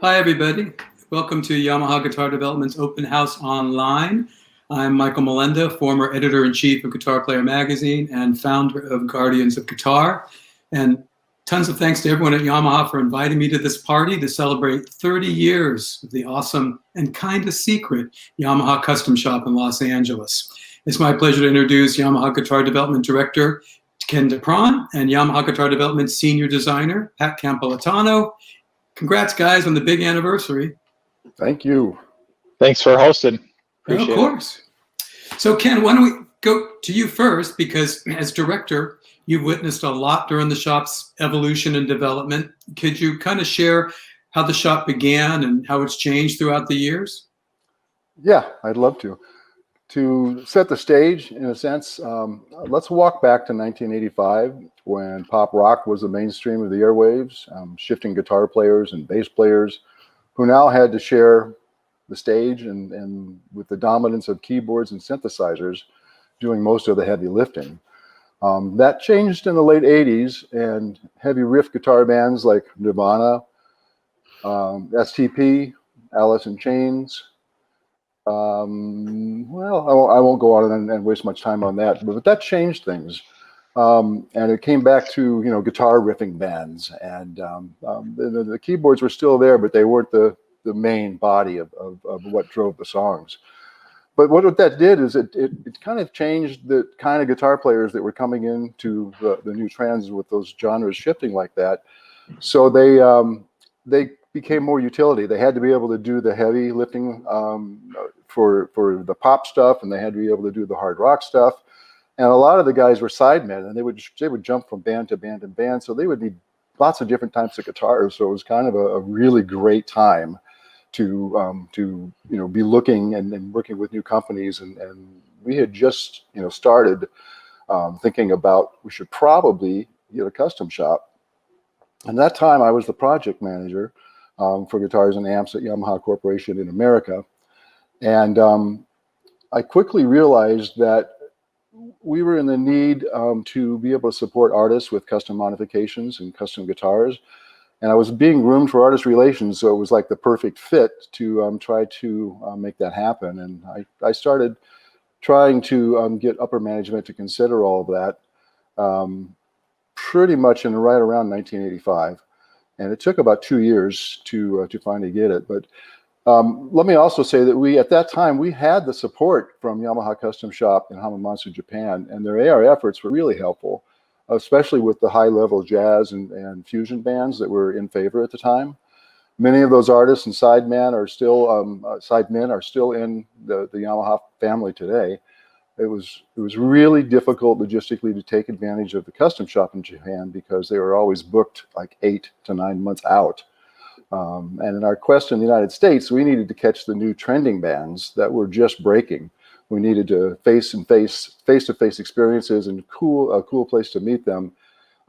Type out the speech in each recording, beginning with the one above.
Hi, everybody. Welcome to Yamaha Guitar Development's Open House Online. I'm Michael Molenda, former editor-in-chief of Guitar Player Magazine and founder of Guardians of Guitar. And tons of thanks to everyone at Yamaha for inviting me to this party to celebrate 30 years of the awesome and kind of secret Yamaha Custom Shop in Los Angeles. It's my pleasure to introduce Yamaha Guitar Development Director Ken Dapron and Yamaha Guitar Development Senior Designer Pat Campolattano. Congrats, guys, on the big anniversary. Thank you. Thanks for hosting. Appreciate Of course. So, Ken, why don't we go to you first, because as director, you've witnessed a lot during the shop's evolution and development. Could you kind of share how the shop began and how it's changed throughout the years? Yeah, I'd love to. To set the stage, in a sense, let's walk back to 1985 when pop rock was the mainstream of the airwaves, shifting guitar players and bass players who now had to share the stage and with the dominance of keyboards and synthesizers doing most of the heavy lifting. That changed in the late 80s, and heavy riff guitar bands like Nirvana, STP, Alice in Chains. Well, I won't go on and waste much time on that, but that changed things. And it came back to, guitar riffing bands, and the keyboards were still there, but they weren't the main body of what drove the songs. But what that did is it kind of changed the kind of guitar players that were coming into the new trends with those genres shifting like that. So they became more utility. They had to be able to do the heavy lifting for the pop stuff, and they had to be able to do the hard rock stuff. And a lot of the guys were sidemen, and they would jump from band to band and band, so they would need lots of different types of guitars. So it was kind of a really great time to be looking and working with new companies, and we had just started thinking about we should probably get a custom shop. And that time I was the project manager for guitars and amps at Yamaha Corporation in America. And I quickly realized that we were in the need to be able to support artists with custom modifications and custom guitars. And I was being groomed for artist relations, so it was like the perfect fit to try to make that happen. And I started trying to get upper management to consider all of that pretty much in right around 1985. And it took about 2 years to finally get it. But let me also say that at that time, we had the support from Yamaha Custom Shop in Hamamatsu, Japan, and their AR efforts were really helpful, especially with the high-level jazz and fusion bands that were in favor at the time. Many of those artists and sidemen are still in the Yamaha family today. It was really difficult logistically to take advantage of the custom shop in Japan because they were always booked like 8 to 9 months out. And in our quest in the United States, we needed to catch the new trending bands that were just breaking. We needed to face-to-face experiences and a cool place to meet them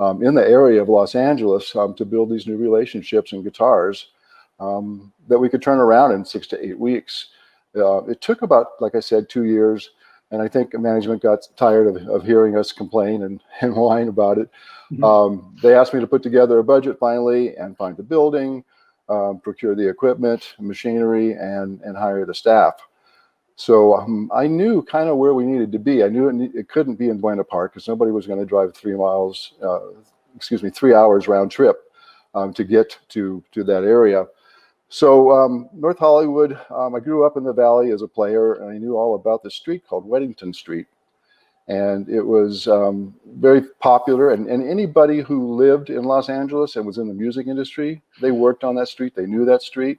in the area of Los Angeles to build these new relationships and guitars that we could turn around in 6 to 8 weeks. It took about, like I said, 2 years. And I think management got tired of hearing us complain and whine about it. Mm-hmm. They asked me to put together a budget finally and find the building, procure the equipment, machinery, and hire the staff. So I knew kind of where we needed to be. I knew it couldn't be in Buena Park because nobody was going to drive 3 hours round trip to get to that area. So North Hollywood, I grew up in the Valley as a player, and I knew all about this street called Weddington Street. And it was very popular, and anybody who lived in Los Angeles and was in the music industry, they worked on that street. They knew that street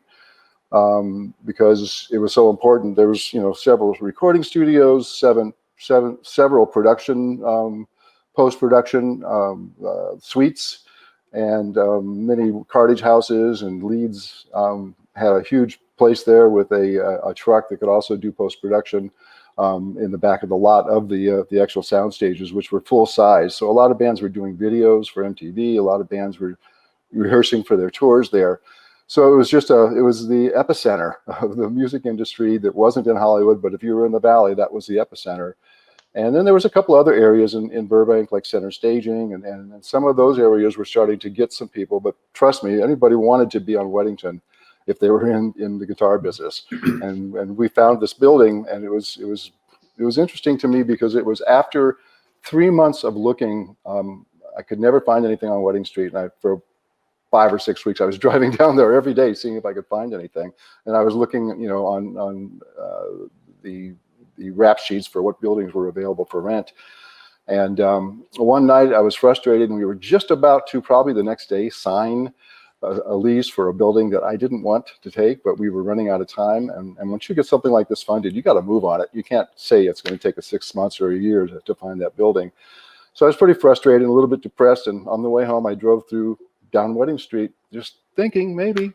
because it was so important. There was, several recording studios, several production, post-production suites, and many cartage houses, and Leeds had a huge place there with a truck that could also do post-production in the back of the lot of the actual sound stages, which were full size. So a lot of bands were doing videos for MTV. A lot of bands were rehearsing for their tours there. So it was the epicenter of the music industry that wasn't in Hollywood, but if you were in the Valley, that was the epicenter. And then there was a couple other areas in Burbank, like Center Staging, and some of those areas were starting to get some people. But trust me, anybody wanted to be on Weddington. if they were in the guitar business. And we found this building, and it was interesting to me because it was after 3 months of looking. I could never find anything on Wedding Street, and for 5 or 6 weeks I was driving down there every day seeing if I could find anything. And I was looking, on the rap sheets for what buildings were available for rent. And one night I was frustrated, and we were just about to probably the next day sign a lease for a building that I didn't want to take, but we were running out of time. And once you get something like this funded, you got to move on it. You can't say it's going to take us 6 months or a year to find that building. So I was pretty frustrated and a little bit depressed. And on the way home, I drove down Wedding Street, just thinking maybe.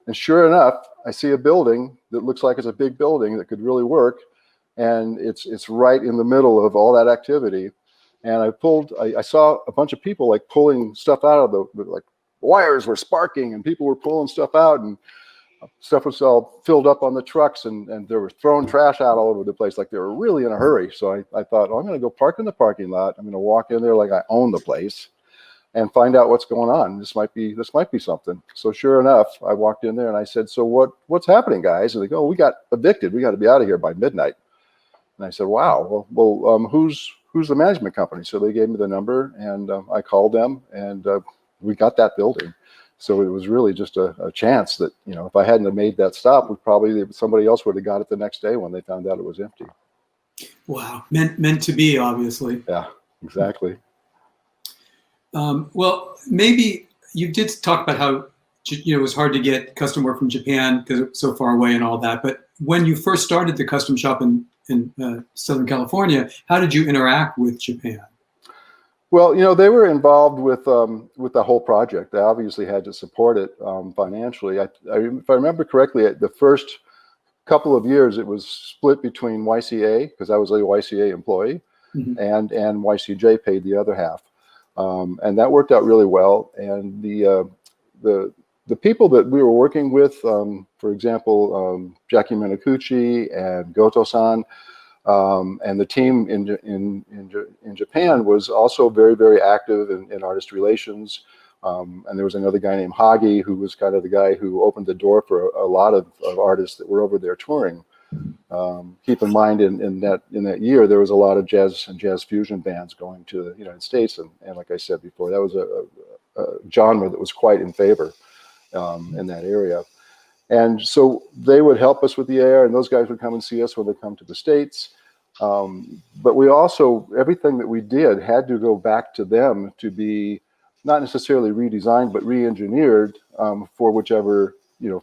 And sure enough, I see a building that looks like it's a big building that could really work. And it's right in the middle of all that activity. And I saw a bunch of people like pulling stuff out of like wires were sparking and people were pulling stuff out, and stuff was all filled up on the trucks, and they were throwing trash out all over the place. Like they were really in a hurry. So I thought, I'm going to go park in the parking lot. I'm going to walk in there like I own the place and find out what's going on. This might be something. So sure enough, I walked in there and I said, so what's happening, guys? And they go, we got evicted. We got to be out of here by midnight. And I said, wow, well, who's the management company? So they gave me the number, and I called them, and we got that building. So it was really just a chance that, if I hadn't have made that stop, somebody else would have got it the next day when they found out it was empty. Wow, meant to be, obviously. Yeah, exactly. Well, maybe you did talk about how it was hard to get custom work from Japan because it's so far away and all that. But when you first started the custom shop in Southern California, how did you interact with Japan? Well, they were involved with the whole project. They obviously had to support it financially. If I remember correctly, the first couple of years it was split between YCA, because I was a YCA employee, mm-hmm. and YCJ paid the other half, and that worked out really well. And the people that we were working with, for example, Patitucci and Goto-san. And the team in Japan was also very, very active in artist relations. And there was another guy named Hagi, who was kind of the guy who opened the door for a lot of artists that were over there touring. Keep in mind, in that year, there was a lot of jazz and jazz fusion bands going to the United States. And like I said before, that was a genre that was quite in favor in that area. And so they would help us with the air, and those guys would come and see us when they come to the States. But we also, everything that we did had to go back to them to be not necessarily redesigned, but re-engineered for whichever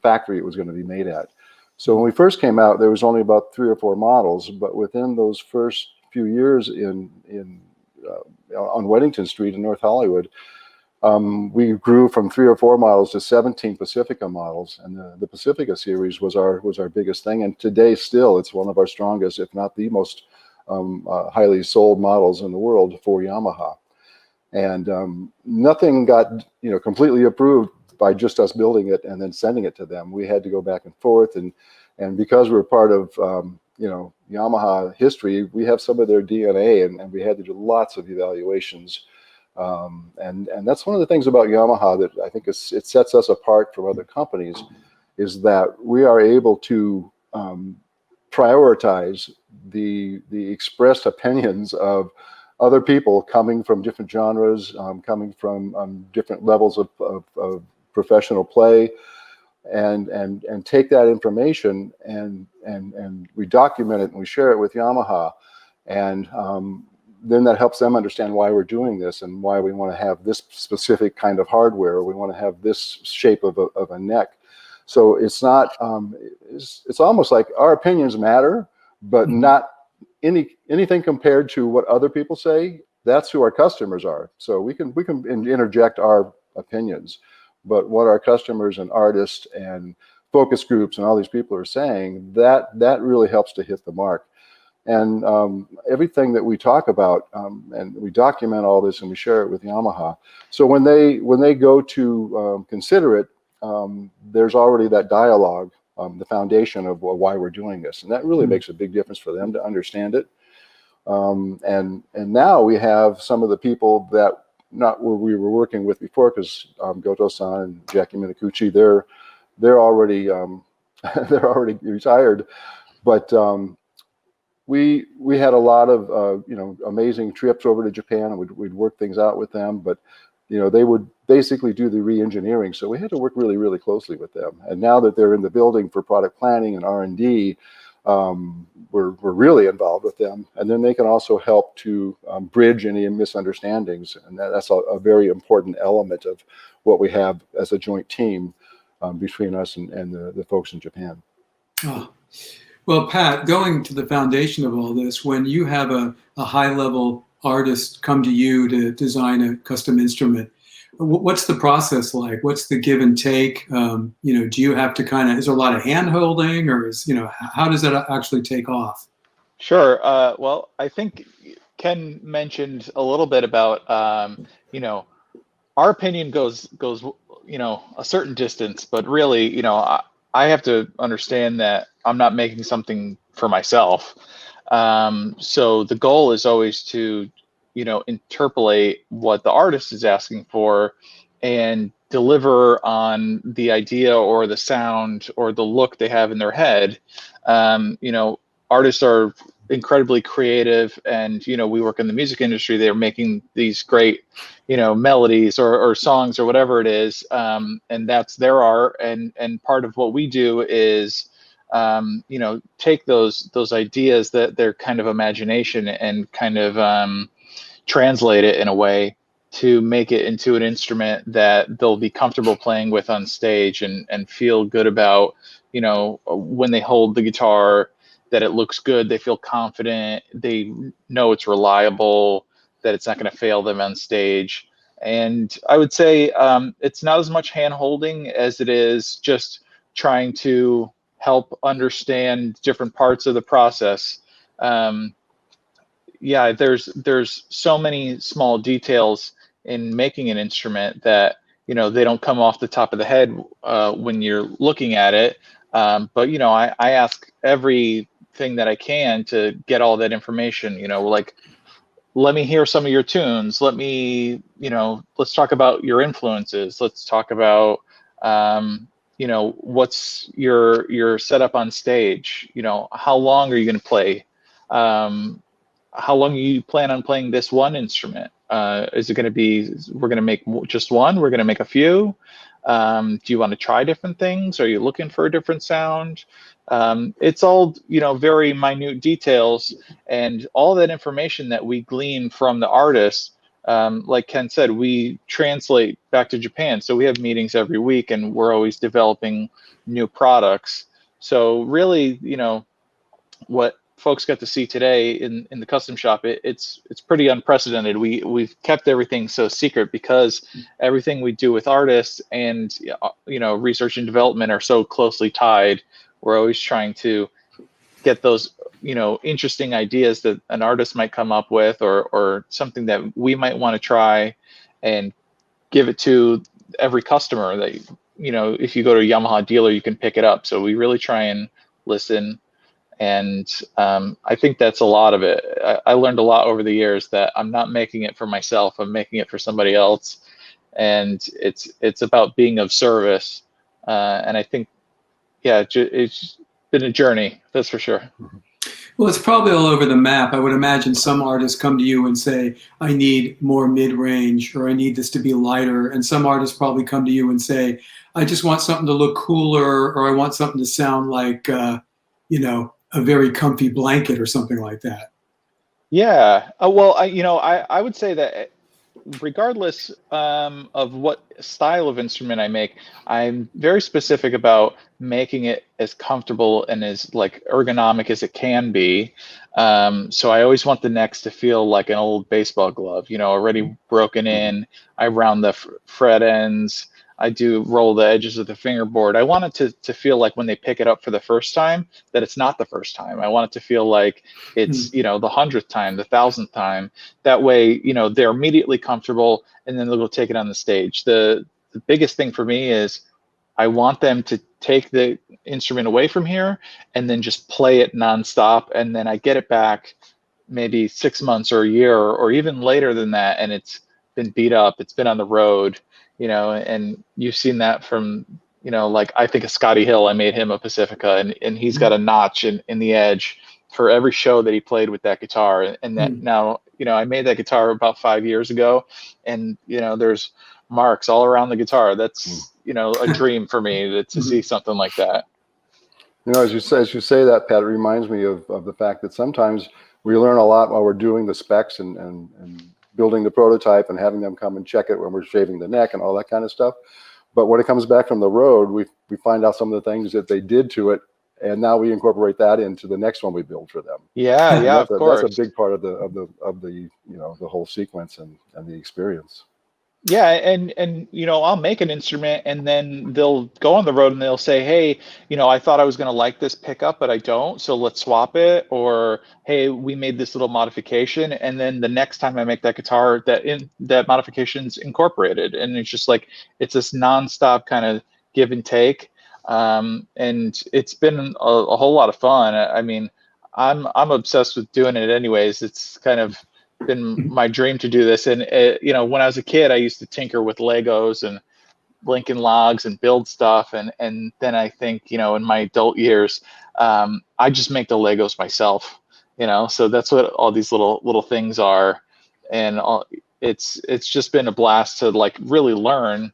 factory it was going to be made at. So when we first came out, there was only about 3 or 4 models, but within those first few years on Weddington Street in North Hollywood, we grew from 3 or 4 models to 17 Pacifica models, and the Pacifica series was our biggest thing. And today, still, it's one of our strongest, if not the most highly sold models in the world for Yamaha. And nothing got completely approved by just us building it and then sending it to them. We had to go back and forth, and because we're part of Yamaha history, we have some of their DNA, and we had to do lots of evaluations. And that's one of the things about Yamaha that I think it sets us apart from other companies, is that we are able to prioritize the expressed opinions of other people coming from different genres, coming from different levels of professional play, and take that information and we document it and we share it with Yamaha, and then that helps them understand why we're doing this and why we want to have this specific kind of hardware. We want to have this shape of a neck. So it's not, it's almost like our opinions matter, but not anything compared to what other people say. That's who our customers are. So we can interject our opinions, but what our customers and artists and focus groups and all these people are saying, that really helps to hit the mark. And everything that we talk about, and we document all this and we share it with Yamaha. So when they go to consider it, there's already that dialogue, the foundation of why we're doing this, and that really makes a big difference for them to understand it. And now we have some of the people that not where we were working with before, because Goto-san and Jackie Minakuchi, they're already they're already retired. But we had a lot of amazing trips over to Japan, and we'd work things out with them. But they would basically do the re-engineering, so we had to work really, really closely with them. And now that they're in the building for product planning and R&D, we're really involved with them. And then they can also help to bridge any misunderstandings, and that's a very important element of what we have as a joint team between us and the folks in Japan. Oh. Well, Pat, going to the foundation of all this, when you have a high-level artist come to you to design a custom instrument, what's the process like? What's the give and take? Do you have to is there a lot of hand-holding, or how does that actually take off? Sure. Well, I think Ken mentioned a little bit about, our opinion goes, a certain distance, but really, I have to understand that I'm not making something for myself. So the goal is always to, interpolate what the artist is asking for and deliver on the idea or the sound or the look they have in their head. Artists are incredibly creative, and we work in the music industry. They're making these great melodies or songs or whatever it is, and that's their art. And part of what we do is take those ideas, that their kind of imagination, and kind of translate it in a way to make it into an instrument that they'll be comfortable playing with on stage, and feel good about, when they hold the guitar, that it looks good, they feel confident, they know it's reliable, that it's not going to fail them on stage. And I would say it's not as much hand-holding as it is just trying to help understand different parts of the process. There's so many small details in making an instrument that they don't come off the top of the head when you're looking at it. But I ask everything that I can to get all that information. Like, let me hear some of your tunes. Let me, let's talk about your influences. Let's talk about what's your setup on stage. How long are you going to play? How long you plan on playing this one instrument? Is it going to be, we're going to make just one? We're going to make a few? Do you want to try different things? Are you looking for a different sound? It's all, very minute details, and all that information that we glean from the artist, like Ken said, we translate back to Japan. So we have meetings every week, and we're always developing new products. So really, what folks got to see today in the custom shop, it's pretty unprecedented. We've kept everything so secret because everything we do with artists and research and development are so closely tied. We're always trying to get those interesting ideas that an artist might come up with, or something that we might want to try, and give it to every customer that if you go to a Yamaha dealer, you can pick it up. So we really try and listen. And I think that's a lot of it. I learned a lot over the years that I'm not making it for myself. I'm making it for somebody else. And it's about being of service. And I think, it's been a journey, that's for sure. Well, it's probably all over the map. I would imagine some artists come to you and say, I need more mid-range, or I need this to be lighter. And some artists probably come to you and say, I just want something to look cooler, or I want something to sound like, a very comfy blanket or something like that. Yeah. Well, I would say that regardless of what style of instrument I make, I'm very specific about making it as comfortable and as ergonomic as it can be. So I always want the necks to feel like an old baseball glove, already broken in. I round the fret ends. I do roll the edges of the fingerboard. I want it to feel like when they pick it up for the first time, that it's not the first time. I want it to feel like it's, the 100th time, the 1000th time. That way, they're immediately comfortable, and then they'll go take it on the stage. The biggest thing for me is I want them to take the instrument away from here and then just play it nonstop. And then I get it back maybe 6 months or a year, or even later than that, and it's been beat up, it's been on the road. And you've seen that from like I think of Scotty Hill, I made him a Pacifica, and he's got a notch in the edge for every show that he played with that guitar. And that now, I made that guitar about 5 years ago, and, there's marks all around the guitar. That's, a dream for me to see something like that. As you say that, Pat, it reminds me of the fact that sometimes we learn a lot while we're doing the specs and building the prototype and having them come and check it when we're shaving the neck and all that kind of stuff. But when it comes back from the road, we find out some of the things that they did to it, and now we incorporate that into the next one we build for them. Yeah, yeah, of course. That's a big part of the the whole sequence and the experience. Yeah, and I'll make an instrument, and then they'll go on the road and they'll say, hey, I thought I was going to like this pickup, but I don't, so let's swap it. Or, hey, we made this little modification, and then the next time I make that guitar, that modification's incorporated, and it's just like it's this nonstop kind of give and take, and it's been a whole lot of fun. I mean, I'm obsessed with doing it anyways. It's kind of been my dream to do this. And when I was a kid, I used to tinker with Legos and Lincoln Logs and build stuff, and then I think in my adult years, I just make the Legos myself, so that's what all these little things are. And it's just been a blast to like really learn.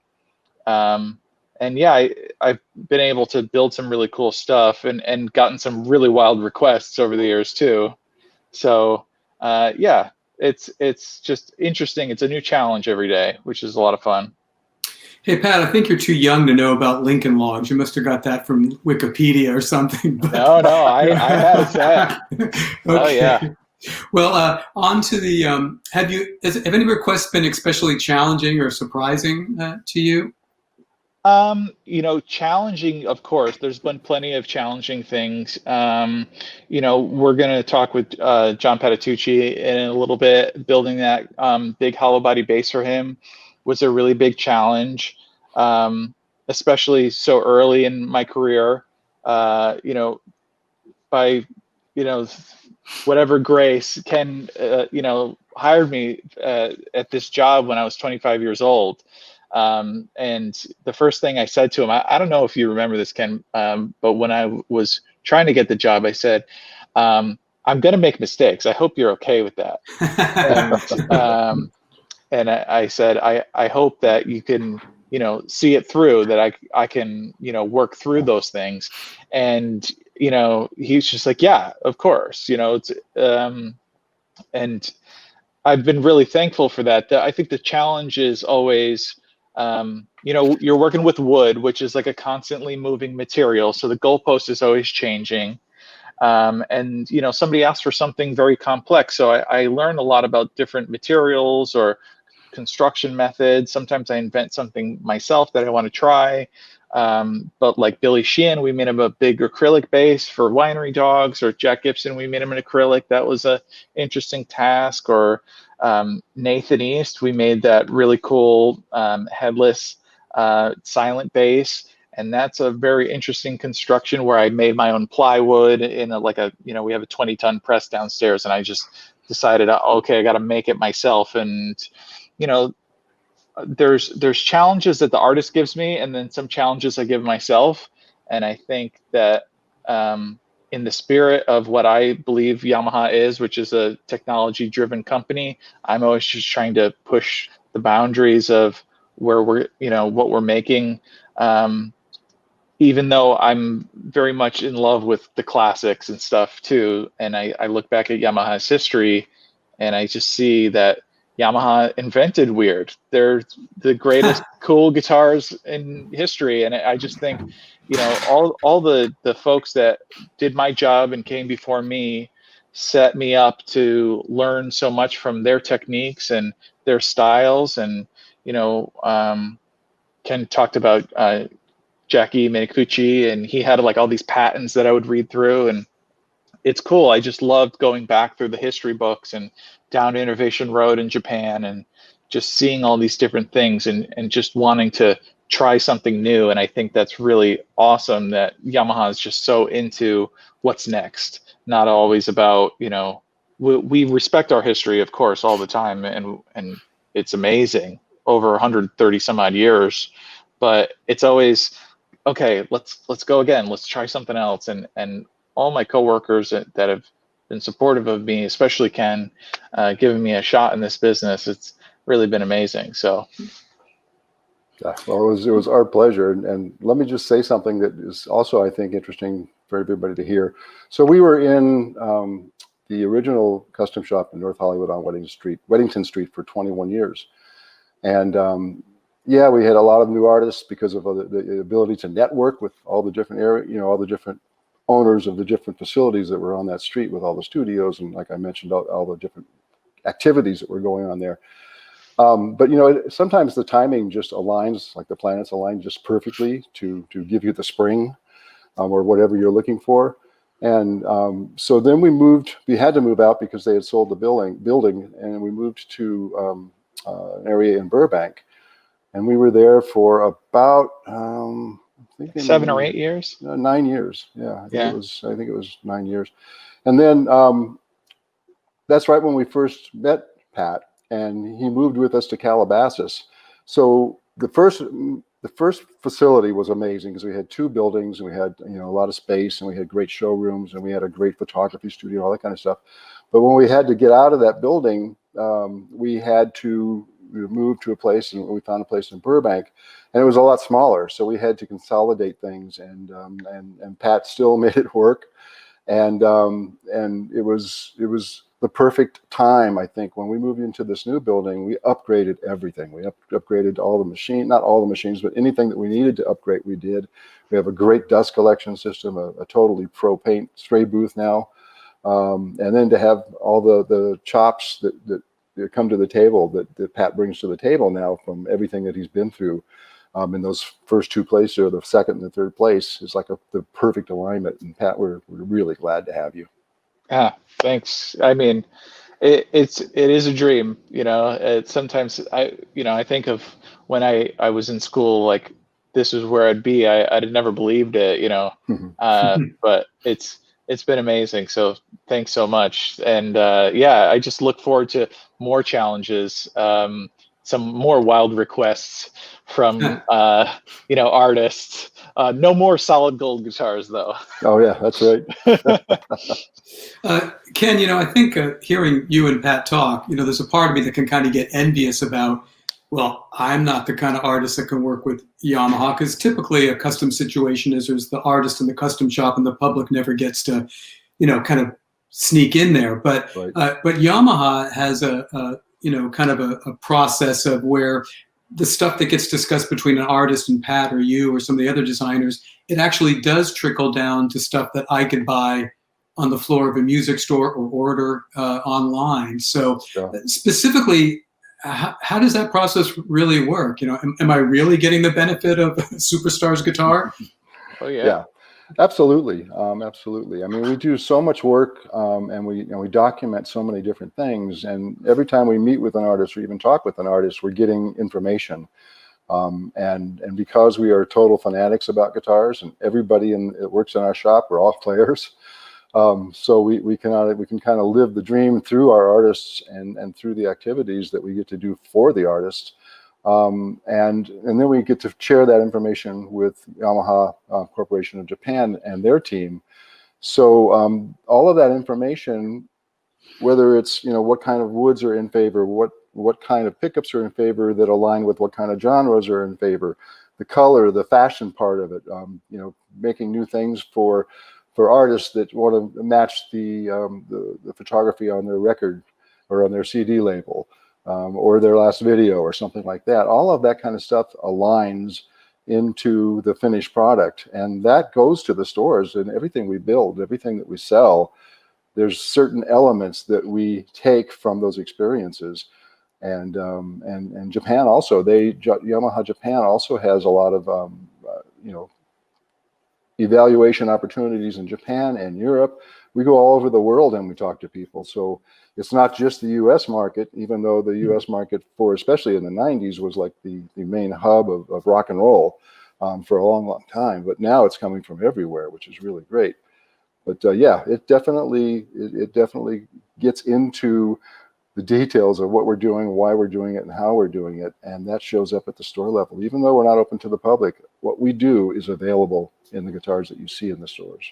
And yeah, I've been able to build some really cool stuff and gotten some really wild requests over the years too. So yeah, it's just interesting. It's a new challenge every day, which is a lot of fun. Hey, Pat, I think you're too young to know about Lincoln Logs. You must have got that from Wikipedia or something. But, no, I had a set. Okay. Oh, yeah. Well, on to the, have any requests been especially challenging or surprising to you? Challenging, of course. There's been plenty of challenging things. We're going to talk with John Patitucci in a little bit. Building that big hollow body bass for him was a really big challenge, especially so early in my career. By whatever grace, Ken hired me at this job when I was 25 years old. And the first thing I said to him, I don't know if you remember this, Ken, but when I was trying to get the job, I said, I'm going to make mistakes. I hope you're okay with that. And I said, I hope that you can, see it through, that I can, work through those things. And, he's just like, yeah, of course, it's, and I've been really thankful for that. I think the challenge is always, you're working with wood, which is like a constantly moving material. So the goalpost is always changing. And, somebody asked for something very complex. So I learned a lot about different materials or construction methods. Sometimes I invent something myself that I want to try. But like Billy Sheehan, we made him a big acrylic base for Winery dogs, or Jack Gibson, we made him an acrylic. That was a interesting task. Or Nathan East, we made that really cool headless silent bass. And that's a very interesting construction where I made my own plywood in we have a 20-ton press downstairs, and I just decided, okay, I got to make it myself. And, there's challenges that the artist gives me, and then some challenges I give myself. And I think that in the spirit of what I believe Yamaha is, which is a technology-driven company, I'm always just trying to push the boundaries of where we're, what we're making. Even though I'm very much in love with the classics and stuff too. And I look back at Yamaha's history, and I just see that Yamaha invented weird. They're the greatest cool guitars in history. And I just think, all the folks that did my job and came before me set me up to learn so much from their techniques and their styles. And, Ken talked about Jackie Patitucci, and he had like all these patents that I would read through, and it's cool. I just loved going back through the history books and down to Innovation Road in Japan, and just seeing all these different things, and just wanting to try something new. And I think that's really awesome that Yamaha is just so into what's next, not always about, we respect our history, of course, all the time, and it's amazing over 130 some odd years, but it's always okay, let's go again. Let's try something else. And all my coworkers that have been supportive of me, especially Ken, giving me a shot in this business, it's really been amazing. So. Yeah, well, it was our pleasure. And let me just say something that is also, I think, interesting for everybody to hear. So we were in the original custom shop in North Hollywood on Weddington Street for 21 years. And yeah, we had a lot of new artists because of the ability to network with all the different all the different owners of the different facilities that were on that street with all the studios. And like I mentioned, all the different activities that were going on there. But sometimes the timing just aligns, like the planets align just perfectly to give you the spring or whatever you're looking for. And so then we had to move out because they had sold the building, and we moved to an area in Burbank, and we were there for about I think 7 or 8 years. 9 years. Yeah, Yeah. I think it was 9 years. And then that's right when we first met Pat, and he moved with us to Calabasas. So the first facility was amazing because we had 2 buildings, and we had a lot of space, and we had great showrooms, and we had a great photography studio, all that kind of stuff. But when we had to get out of that building, we had to move to a place, and we found a place in Burbank, and it was a lot smaller. So we had to consolidate things, and Pat still made it work, and it was the perfect time, I think. When we moved into this new building, we upgraded everything. We upgraded all the not all the machines, but anything that we needed to upgrade, we did. We have a great dust collection system, a totally pro paint spray booth now. And then to have all the chops that come to the table that Pat brings to the table now from everything that he's been through in those first 2 places, or the second and the third place, is like the perfect alignment. And Pat, we're really glad to have you. Yeah, thanks. I mean, it is a dream, sometimes I think of when I was in school, like this is where I'd be. I'd have never believed it, but it's been amazing. So thanks so much. And yeah, I just look forward to more challenges, some more wild requests from artists. No more solid gold guitars, though. Oh yeah, that's right. Ken, I think hearing you and Pat talk, there's a part of me that can kind of get envious about, well, I'm not the kind of artist that can work with Yamaha, because typically a custom situation is there's the artist in the custom shop and the public never gets to, kind of sneak in there. But Right. But Yamaha has a kind of a process of where the stuff that gets discussed between an artist and Pat or you or some of the other designers, it actually does trickle down to stuff that I could buy on the floor of a music store or order online. So Yeah. Specifically, how does that process really work? Am I really getting the benefit of a superstar's guitar? Oh yeah. Yeah, absolutely. Absolutely. I mean, we do so much work, and we document so many different things. And every time we meet with an artist or even talk with an artist, we're getting information. And because we are total fanatics about guitars, and everybody that works in our shop, we're all players. So we can kind of live the dream through our artists and through the activities that we get to do for the artists. And then we get to share that information with Yamaha Corporation of Japan and their team. So all of that information, whether it's what kind of woods are in favor, what kind of pickups are in favor that align with what kind of genres are in favor, the color, the fashion part of it, making new things for artists that want to match the photography on their record or on their CD label. Or their last video or something like that. All of that kind of stuff aligns into the finished product, and that goes to the stores. And everything we build, everything that we sell, there's certain elements that we take from those experiences. And Japan also, Yamaha Japan also has a lot of evaluation opportunities in Japan and Europe. We go all over the world and we talk to people. So it's not just the U.S. market, even though the U.S. market, especially in the 90s, was like the main hub of rock and roll for a long, long time. But now it's coming from everywhere, which is really great. But yeah, it definitely gets into the details of what we're doing, why we're doing it, and how we're doing it. And that shows up at the store level. Even though we're not open to the public, what we do is available in the guitars that you see in the stores.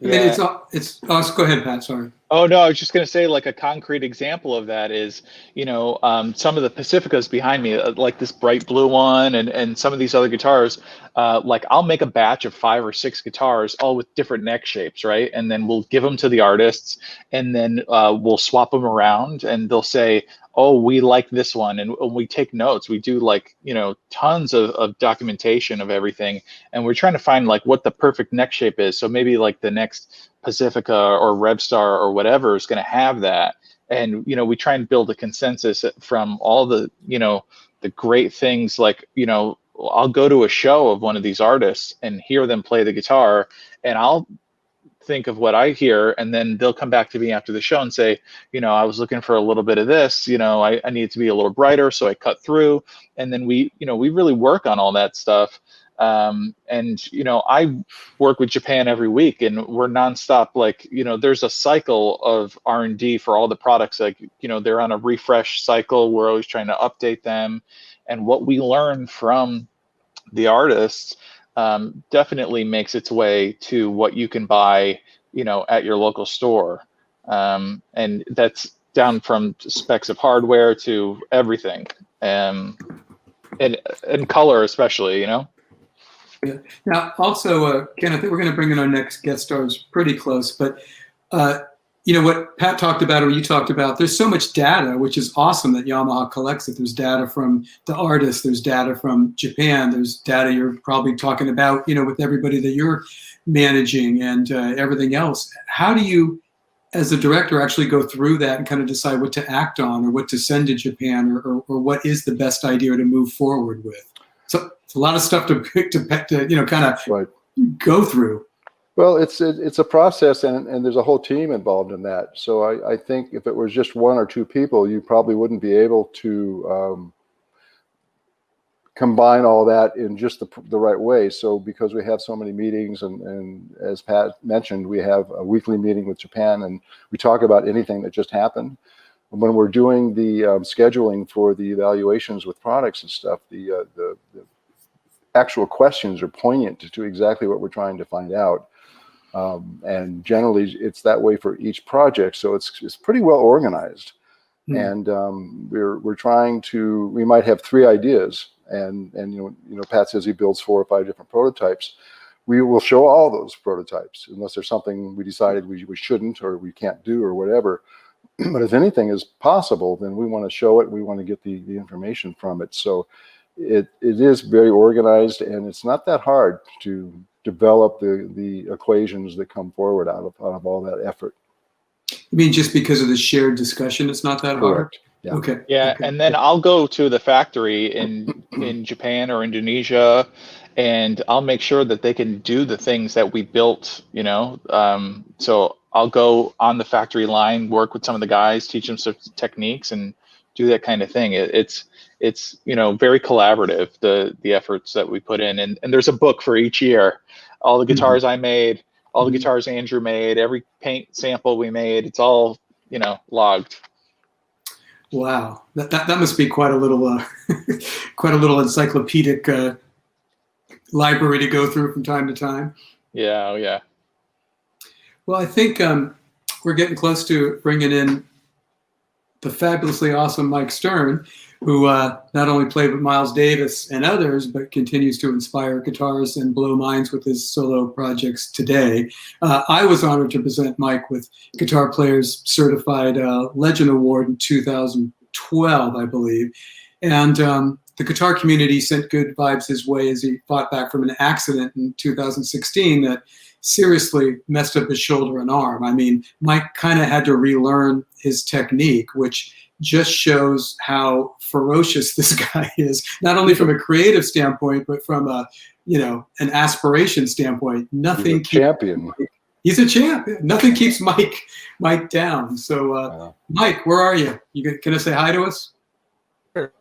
I mean, go ahead, Pat, sorry. Oh, no, I was just going to say, like, a concrete example of that is, some of the Pacificas behind me, like this bright blue one and some of these other guitars, like I'll make a batch of 5 or 6 guitars, all with different neck shapes, right? And then we'll give them to the artists, and then we'll swap them around, and they'll say, oh, we like this one. And we take notes. We do like, tons of documentation of everything. And we're trying to find like what the perfect neck shape is. So maybe like the next Pacifica or Revstar or whatever is going to have that. And, we try and build a consensus from all the, the great things. Like, I'll go to a show of one of these artists and hear them play the guitar, and I'll think of what I hear, and then they'll come back to me after the show and say, I was looking for a little bit of this, I need it to be a little brighter, so I cut through. And then we really work on all that stuff. And I work with Japan every week, and we're nonstop. Like, there's a cycle of R&D for all the products. Like, they're on a refresh cycle. We're always trying to update them, and what we learn from the artists definitely makes its way to what you can buy, at your local store. And that's down from specs of hardware to everything, and color especially, Yeah. Now, also, Ken, I think we're going to bring in our next guest stars pretty close, but what Pat talked about, or you talked about, there's so much data, which is awesome that Yamaha collects it. There's data from the artists, there's data from Japan, there's data you're probably talking about, with everybody that you're managing and everything else. How do you, as a director, actually go through that and kind of decide what to act on or what to send to Japan, or what is the best idea to move forward with? So it's a lot of stuff to kind of Right. go through. Well, it's a process, and there's a whole team involved in that. So I think if it was just 1 or 2 people, you probably wouldn't be able to combine all that in just the right way. So because we have so many meetings, and as Pat mentioned, we have a weekly meeting with Japan, and we talk about anything that just happened. When we're doing the scheduling for the evaluations with products and stuff, the actual questions are poignant to exactly what we're trying to find out. And generally it's that way for each project. So it's pretty well organized. And we're trying to, we might have 3 ideas, and Pat says he builds 4 or 5 different prototypes. We will show all those prototypes unless there's something we decided we shouldn't or we can't do or whatever. But if anything is possible, then we want to show it. We want to get the information from it. So it is very organized, and it's not that hard to develop the equations that come forward out of all that effort. You mean just because of the shared discussion, it's not that hard? Correct. Yeah. Okay. Yeah, Okay. and then I'll go to the factory in Japan or Indonesia, and I'll make sure that they can do the things that we built, so I'll go on the factory line, work with some of the guys, teach them some techniques, and do that kind of thing. It's very collaborative, the efforts that we put in, and there's a book for each year. All the guitars I made, all the guitars Andrew made, every paint sample we made, it's all logged. Wow, that must be quite a little quite a little encyclopedic library to go through from time to time. Yeah, oh yeah. Well, I think we're getting close to bringing in the fabulously awesome Mike Stern, who not only played with Miles Davis and others, but continues to inspire guitarists and blow minds with his solo projects today. I was honored to present Mike with Guitar Players Certified Legend Award in 2012, I believe. And the guitar community sent good vibes his way as he fought back from an accident in 2016 that seriously messed up his shoulder and arm. I mean, Mike kind of had to relearn his technique, which just shows how ferocious this guy is, not only from a creative standpoint, but from a, an aspiration standpoint. Nothing He's a champion. He's a champ. Nothing keeps Mike down. So, Mike, where are you? You gonna say hi to us? Sure.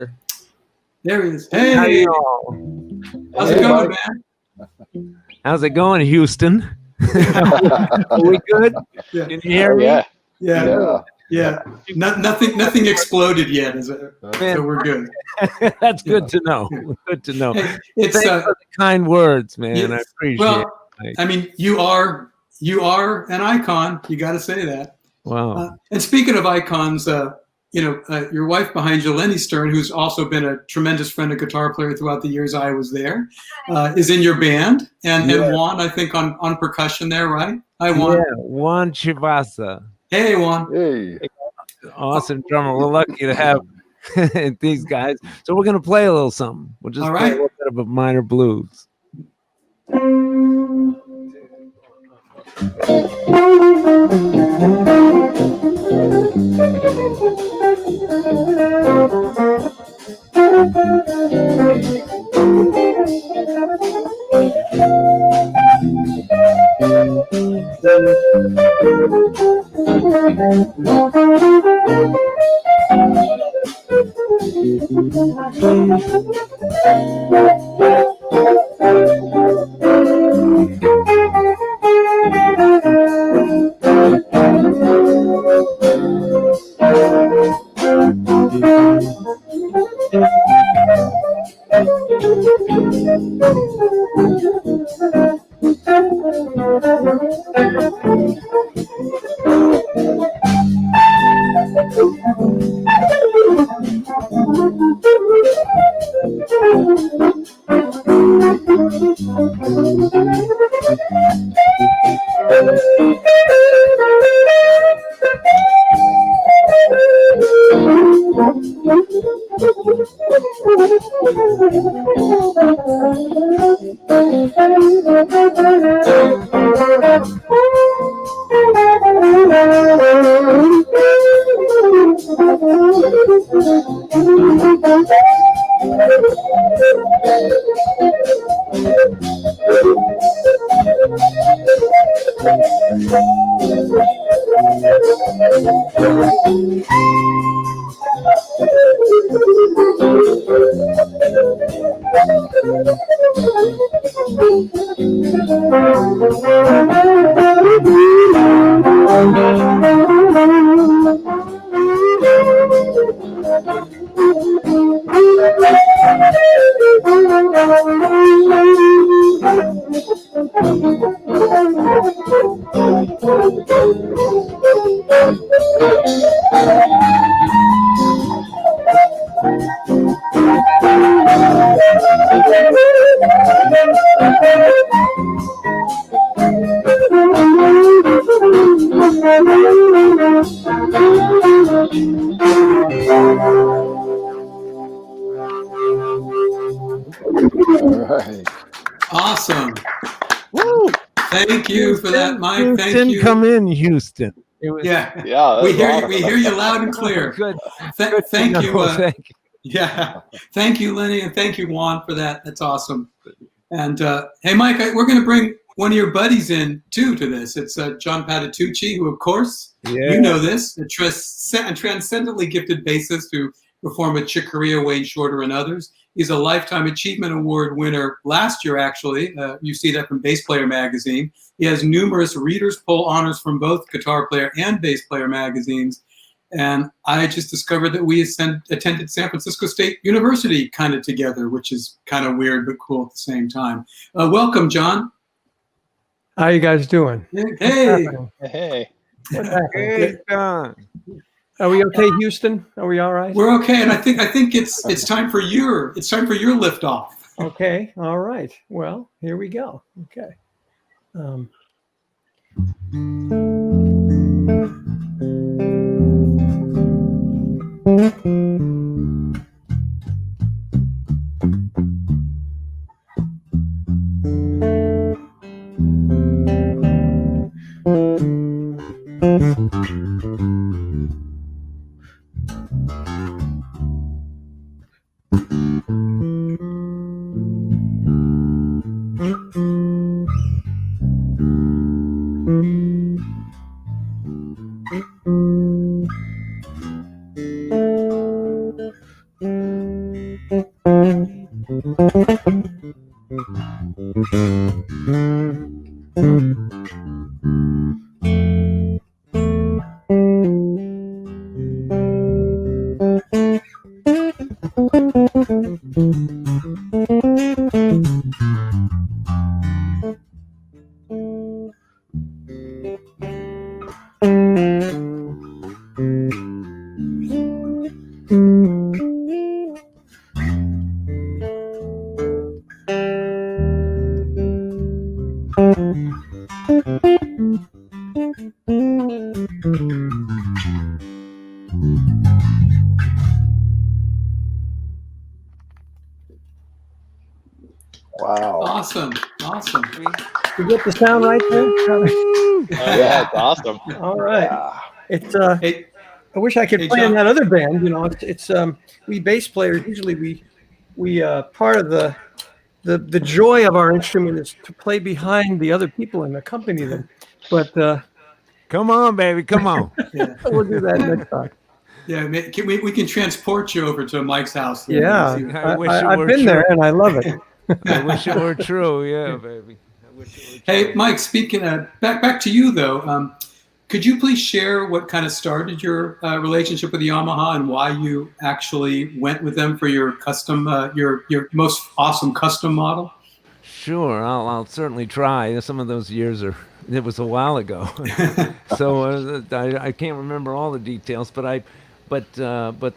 There he is. Hey, how y'all? How's it going, man? How's it going, Houston? Are we good? Yeah. Can you hear me? Yeah. Yeah. Yeah, nothing exploded yet, is it? So we're good. That's good to know. Good to know. Hey, it's Thanks for the kind words, man. yes. I appreciate Well, it. I mean, you are an icon. You got to say that. Wow. And speaking of icons, your wife behind you, Lenny Stern, who's also been a tremendous friend and guitar player throughout the years I was there, is in your band, and Juan, I think, on percussion there, right? Hi, Juan. Yeah, Juan Chivasa. Hey, Juan. Hey. Awesome drummer. We're lucky to have these guys. So we're going to play a little something. We'll just play a little bit of a minor blues. Right. Awesome. Woo! Thank you for that, Mike. Houston, Thank you. come in, Houston. Yeah. Yeah, We hear you loud and clear. Good. Thank you. Thank you. Yeah. Thank you, Lenny, and thank you, Juan, for that. That's awesome. And hey, Mike, we're going to bring one of your buddies in too to this. It's John Patitucci, who, of course, you know this, a transcendently gifted bassist who performed with Chick Corea, Wayne Shorter, and others. He's a Lifetime Achievement Award winner last year, actually. You see that from Bass Player magazine. He has numerous Reader's Poll honors from both Guitar Player and Bass Player magazines. And I just discovered that we attended San Francisco State University kind of together, which is kind of weird but cool at the same time. Welcome, John. How you guys doing? Hey. Hey. Hey, John. Are we okay, Houston? Are we all right? We're okay, and I think it's time for your liftoff. Okay, all right. Well, here we go. Okay. Wow. Awesome. You get the sound right there? Yeah, it's awesome. All right. Yeah. It's Hey, I wish I could Hey, play in John. that other band. You know, it's we bass players usually we part of the joy of our instrument is to play behind the other people and accompany them. But Come on, baby, come on. yeah. we'll do that next time. Yeah, we can transport you over to Mike's house. Yeah, I wish it I've were been true. there and I love it. I wish it were true. Yeah, baby. I wish it were true. Hey, Mike, speaking back to you though, could you please share what kind of started your relationship with Yamaha and why you actually went with them for your custom, your most awesome custom model? Sure, I'll certainly try. Some of those years it was a while ago, so I can't remember all the details, but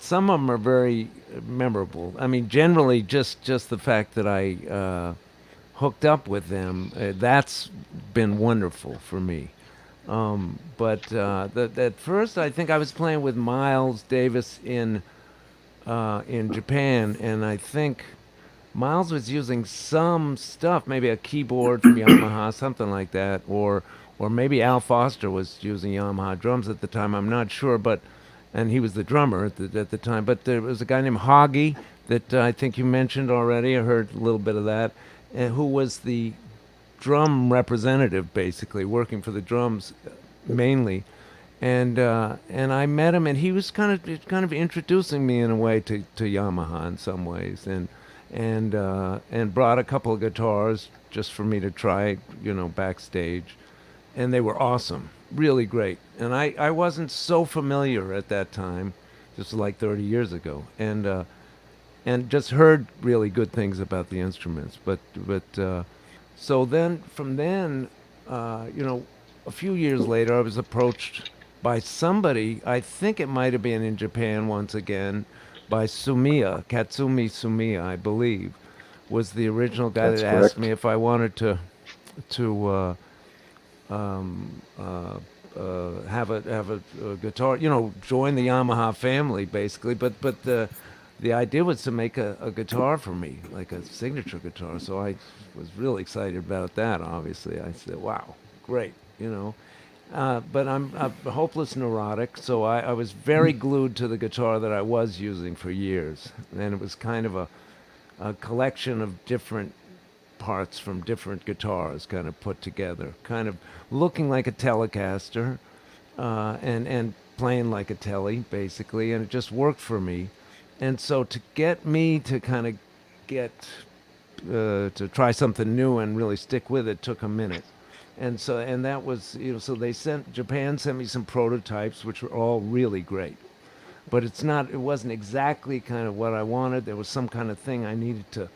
some of them are very memorable. I mean, generally just the fact that I hooked up with them, that's been wonderful for me. At first, I think I was playing with Miles Davis in Japan, and I think Miles was using some stuff, maybe a keyboard from Yamaha, something like that, or maybe Al Foster was using Yamaha drums at the time. I'm not sure, and he was the drummer at the time. But there was a guy named Hoggy that I think you mentioned already. I heard a little bit of that, who was the drum representative, basically working for the drums mainly. And I met him, and he was kind of introducing me in a way to Yamaha in some ways, and brought a couple of guitars just for me to try, backstage, and they were awesome, really great. And I wasn't so familiar at that time, just like 30 years ago, and just heard really good things about the instruments. So then from then, a few years later, I was approached by somebody, I think it might have been in Japan once again, by Sumiya, Katsumi Sumiya, I believe, was the original guy That's that correct. asked me if I wanted to have a guitar, join the Yamaha family, basically. But the idea was to make a guitar for me, like a signature guitar. So I was really excited about that. Obviously, I said, "Wow, great," But I'm a hopeless neurotic, so I was very glued to the guitar that I was using for years. And it was kind of a collection of different parts from different guitars kind of put together, kind of looking like a Telecaster and playing like a Tele, basically. And it just worked for me. And so to get me to kind of to try something new and really stick with it took a minute. And that was, so Japan sent me some prototypes, which were all really great. But it wasn't exactly kind of what I wanted. There was some kind of thing I needed to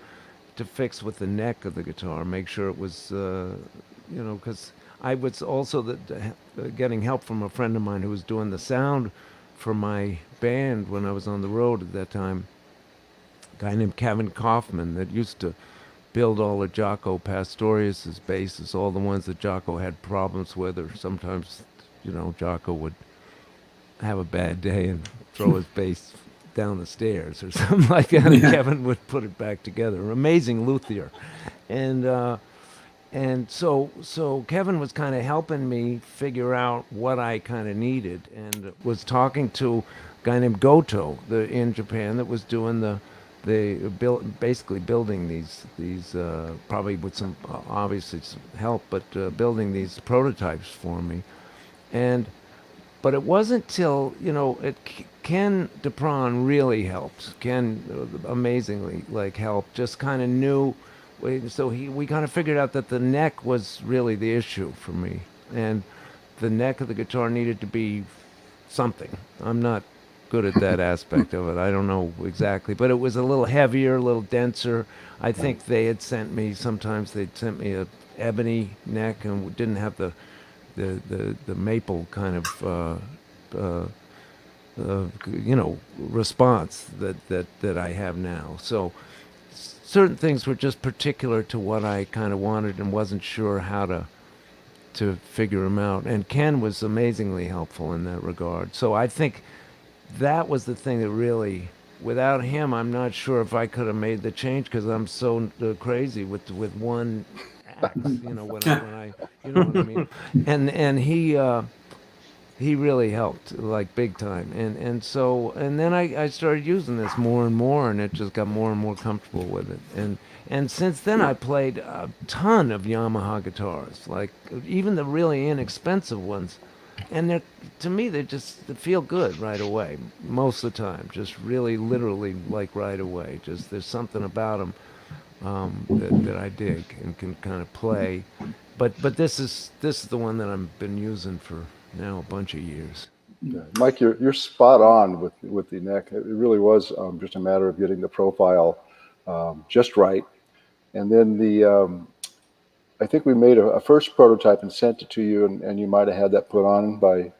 fix with the neck of the guitar, make sure it was, because I was also getting help from a friend of mine who was doing the sound for my band when I was on the road at that time. A guy named Kevin Kaufman that used to build all of Jaco Pastorius's basses, all the ones that Jaco had problems with, or sometimes, Jaco would have a bad day and throw his bass down the stairs or something like that, and Kevin would put it back together. An amazing luthier. And so Kevin was kind of helping me figure out what I kind of needed, and was talking to a guy named Goto in Japan that was doing basically building these probably with some obviously some help, but building these prototypes for me. But it wasn't till Ken Dapron really helped. Ken amazingly helped. Just kind of knew. So we kind of figured out that the neck was really the issue for me, and the neck of the guitar needed to be something. I'm not good at that aspect of it. I don't know exactly, but it was a little heavier, a little denser. I think sometimes they'd sent me a ebony neck and didn't have the maple kind of response that I have now. So certain things were just particular to what I kind of wanted and wasn't sure how to figure them out. And Ken was amazingly helpful in that regard. So I think that was the thing that really, without him, I'm not sure if I could have made the change because I'm so crazy with one axe. You know when I you know what I mean. And he really helped like big time. And then I started using this more and more, and it just got more and more comfortable with it. And since then I played a ton of Yamaha guitars, like even the really inexpensive ones. And to me, they feel good right away. Most of the time, just really, literally, like right away. Just there's something about them that I dig and can kind of play. But this is the one that I've been using for now a bunch of years. Yeah. Mike, you're spot on with the neck. It really was just a matter of getting the profile just right, and then I think we made a first prototype and sent it to you, and you might have had that put on by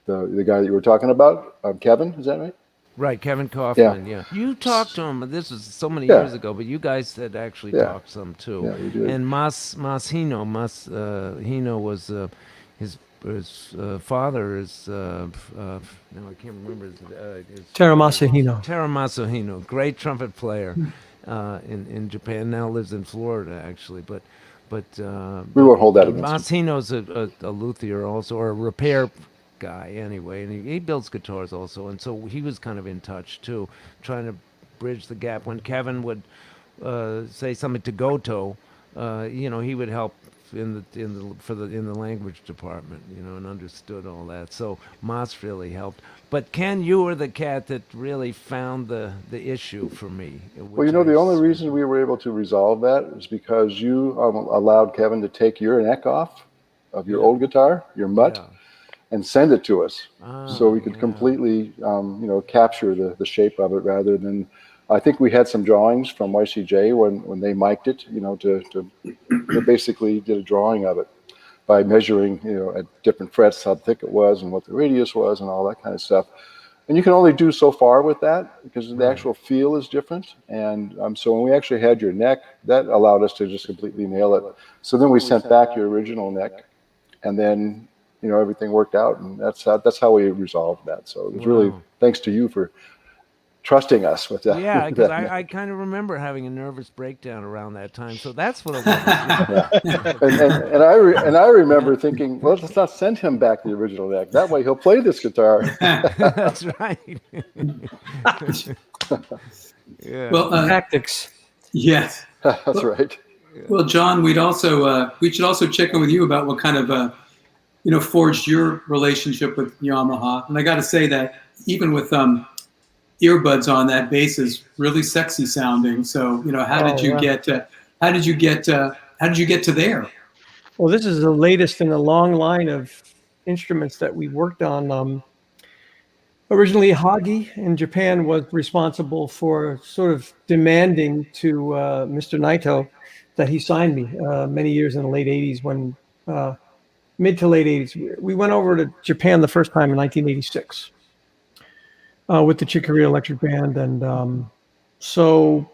the guy that you were talking about, Kevin. Is that right? Right, Kevin Kaufman. Yeah. You talked to him. This was so many years ago, but you guys had actually talked some too. Yeah, we did. And Mas Hino was his father is no, I can't remember his Taramasa Hino. Taramasa Hino, great trumpet player in Japan. Now lives in Florida actually, but we won't hold that against him. Mas Hino's a luthier also, or a repair guy anyway, and he builds guitars also, and so he was kind of in touch too, trying to bridge the gap. When Kevin would say something to Goto, he would help in the language department, and understood all that. So Mas really helped. But Ken, you were the cat that really found the issue for me. Well, the only reason we were able to resolve that is because you allowed Kevin to take your neck off of your old guitar, your mutt, and send it to us, so we could completely, capture the shape of it rather than. I think we had some drawings from YCJ when they mic'd it, they basically did a drawing of it by measuring, at different frets how thick it was and what the radius was and all that kind of stuff. And you can only do so far with that because the actual feel is different. And so when we actually had your neck, that allowed us to just completely nail it. So then we sent back your original neck, and then everything worked out, and that's how we resolved that. So it was really thanks to you for trusting us with that. Yeah, because I kind of remember having a nervous breakdown around that time. So that's what it was. and I remember thinking, well, let's not send him back the original neck. That way he'll play this guitar. That's right. Yeah. Well, tactics. Yes. That's right. Well, John, we should also check in with you about what kind of forged your relationship with Yamaha. And I got to say that even with earbuds on, that bass is really sexy sounding. So how did you get to there? Well, this is the latest in a long line of instruments that we worked on. Originally, Hagi in Japan was responsible for sort of demanding to Mr. Naito that he sign me many years in the late 80s when mid to late 80s. We went over to Japan the first time in 1986 with the Chick Corea Electric Band. And so,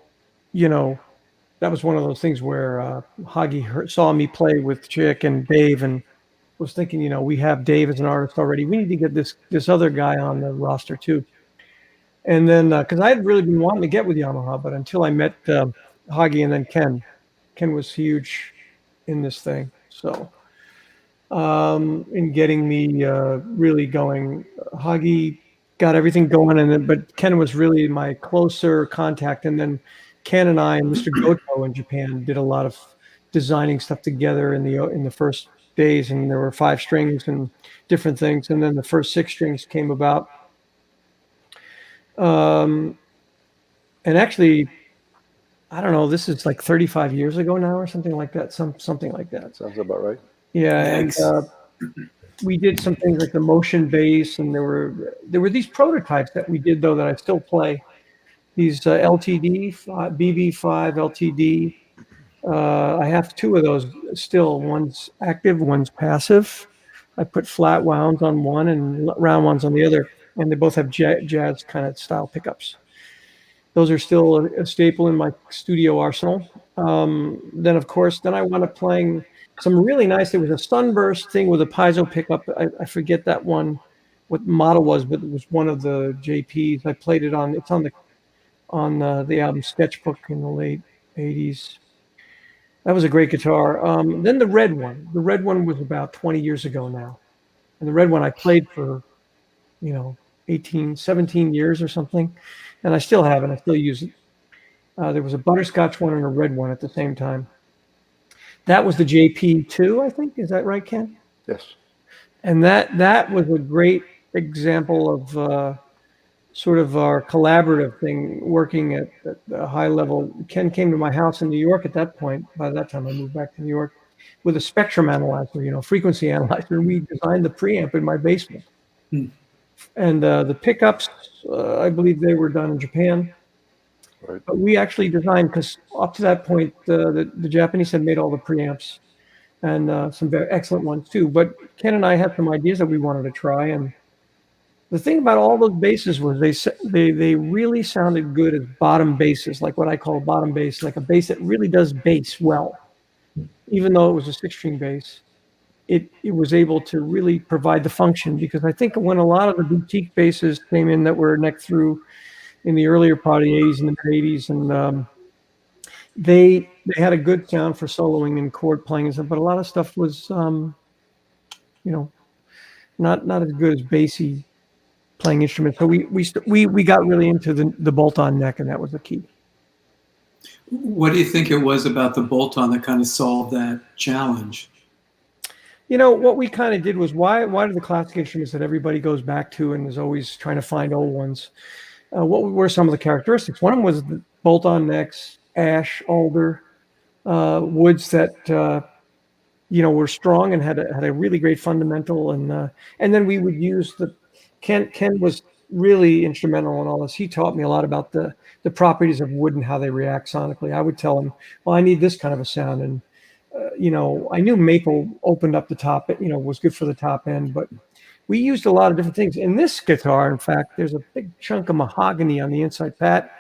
that was one of those things where Hagi saw me play with Chick and Dave and was thinking, we have Dave as an artist already. We need to get this other guy on the roster too. And then, because I had really been wanting to get with Yamaha, but until I met Hagi and then Ken was huge in this thing. So in getting me really going, Hagi got everything going, but Ken was really my closer contact. And then Ken and I and Mr. Goto in Japan did a lot of designing stuff together in the first days, and there were 5 strings and different things, and then the first 6 strings came about. And actually, I don't know, this is like 35 years ago now or something like that. Something like that. Sounds about right. Yeah, and we did some things like the motion bass, and there were these prototypes that we did though that I still play. These LTD, BB5 LTD. I have 2 of those still. One's active, one's passive. I put flat wounds on one and round ones on the other, and they both have jazz kind of style pickups. Those are still a staple in my studio arsenal. Then, of course, I wound up playing some really nice. There was a Sunburst thing with a piezo pickup. I forget that one, what model was, but it was one of the JPs. I played it on. It's on the album Sketchbook in the late '80s. That was a great guitar. Then the red one. The red one was about 20 years ago now, and the red one I played for 18, 17 years or something, and I still have it. I still use it. There was a butterscotch one and a red one at the same time. That was the JP2, I think. Is that right, Ken? Yes. And that was a great example of sort of our collaborative thing, working at a high level. Ken came to my house in New York at that point. By that time, I moved back to New York with a spectrum analyzer, frequency analyzer. And we designed the preamp in my basement. Hmm. And the pickups, I believe they were done in Japan. Right. But we actually designed, because up to that point, the Japanese had made all the preamps and some very excellent ones too. But Ken and I had some ideas that we wanted to try. And the thing about all those basses was they really sounded good as bottom basses, like what I call bottom bass, like a bass that really does bass well. Even though it was a 6-string bass, it was able to really provide the function, because I think when a lot of the boutique basses came in that were neck through in the earlier part of the 80s and the 80s, and they had a good sound for soloing and chord playing and stuff, but a lot of stuff was not as good as bassy playing instruments. So we got really into the bolt-on neck, and that was the key. What do you think it was about the bolt-on that kind of solved that challenge? What we kind of did was, why do the classic instruments that everybody goes back to and is always trying to find old ones? What were some of the characteristics? One of them was the bolt-on necks, ash, alder, woods that were strong and had a really great fundamental, and then we would use Ken was really instrumental in all this. He taught me a lot about the properties of wood and how they react sonically. I would tell him, well, I need this kind of a sound, and I knew maple opened up the top, was good for the top end, but we used a lot of different things. In this guitar, in fact, there's a big chunk of mahogany on the inside. Pat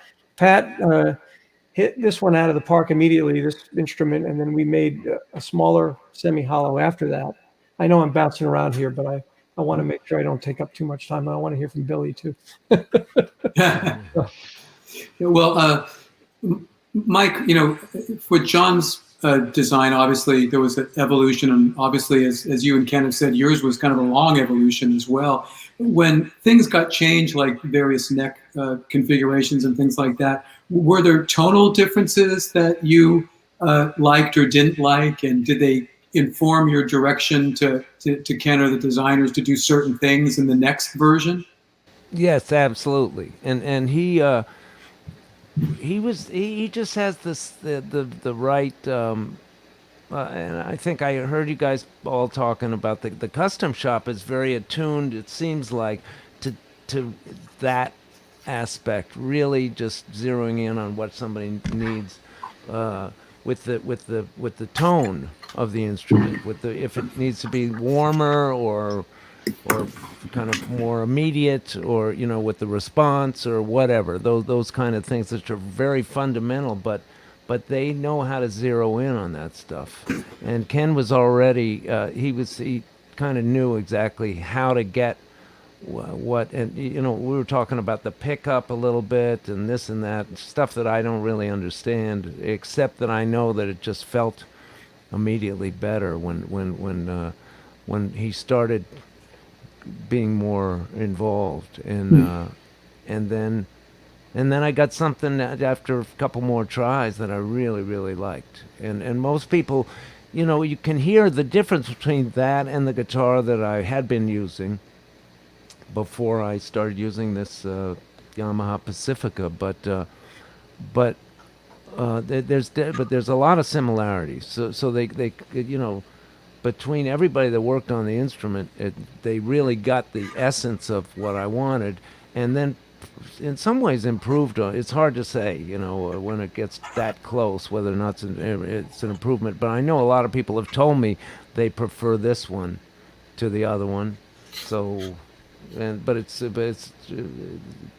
hit this one out of the park immediately, this instrument, and then we made a smaller semi-hollow after that. I know I'm bouncing around here, but I want to make sure I don't take up too much time. I want to hear from Billy, too. Well, Mike, for John's design, obviously there was an evolution, and obviously, as you and Ken have said, yours was kind of a long evolution as well. When things got changed, like various neck configurations and things like that, were there tonal differences that you liked or didn't like, and did they inform your direction to Ken or the designers to do certain things in the next version? Yes, absolutely. And he just has the right. And I think I heard you guys all talking about the custom shop is very attuned, it seems like, to that aspect, really just zeroing in on what somebody needs with the tone of the instrument, if it needs to be warmer or kind of more immediate, or with the response or whatever, those kind of things that are very fundamental, but they know how to zero in on that stuff. And Ken was already he kind of knew exactly how to get what, and we were talking about the pickup a little bit and this and that stuff that I don't really understand, except that I know that it just felt immediately better when he started being more involved, and then I got something after a couple more tries that I really, really liked. And most people, you can hear the difference between that and the guitar that I had been using before I started using this Yamaha Pacifica. But there's a lot of similarities. So they between everybody that worked on the instrument, they really got the essence of what I wanted, and then in some ways improved on. It's hard to say, when it gets that close, whether or not it's an improvement. But I know a lot of people have told me they prefer this one to the other one. So, but the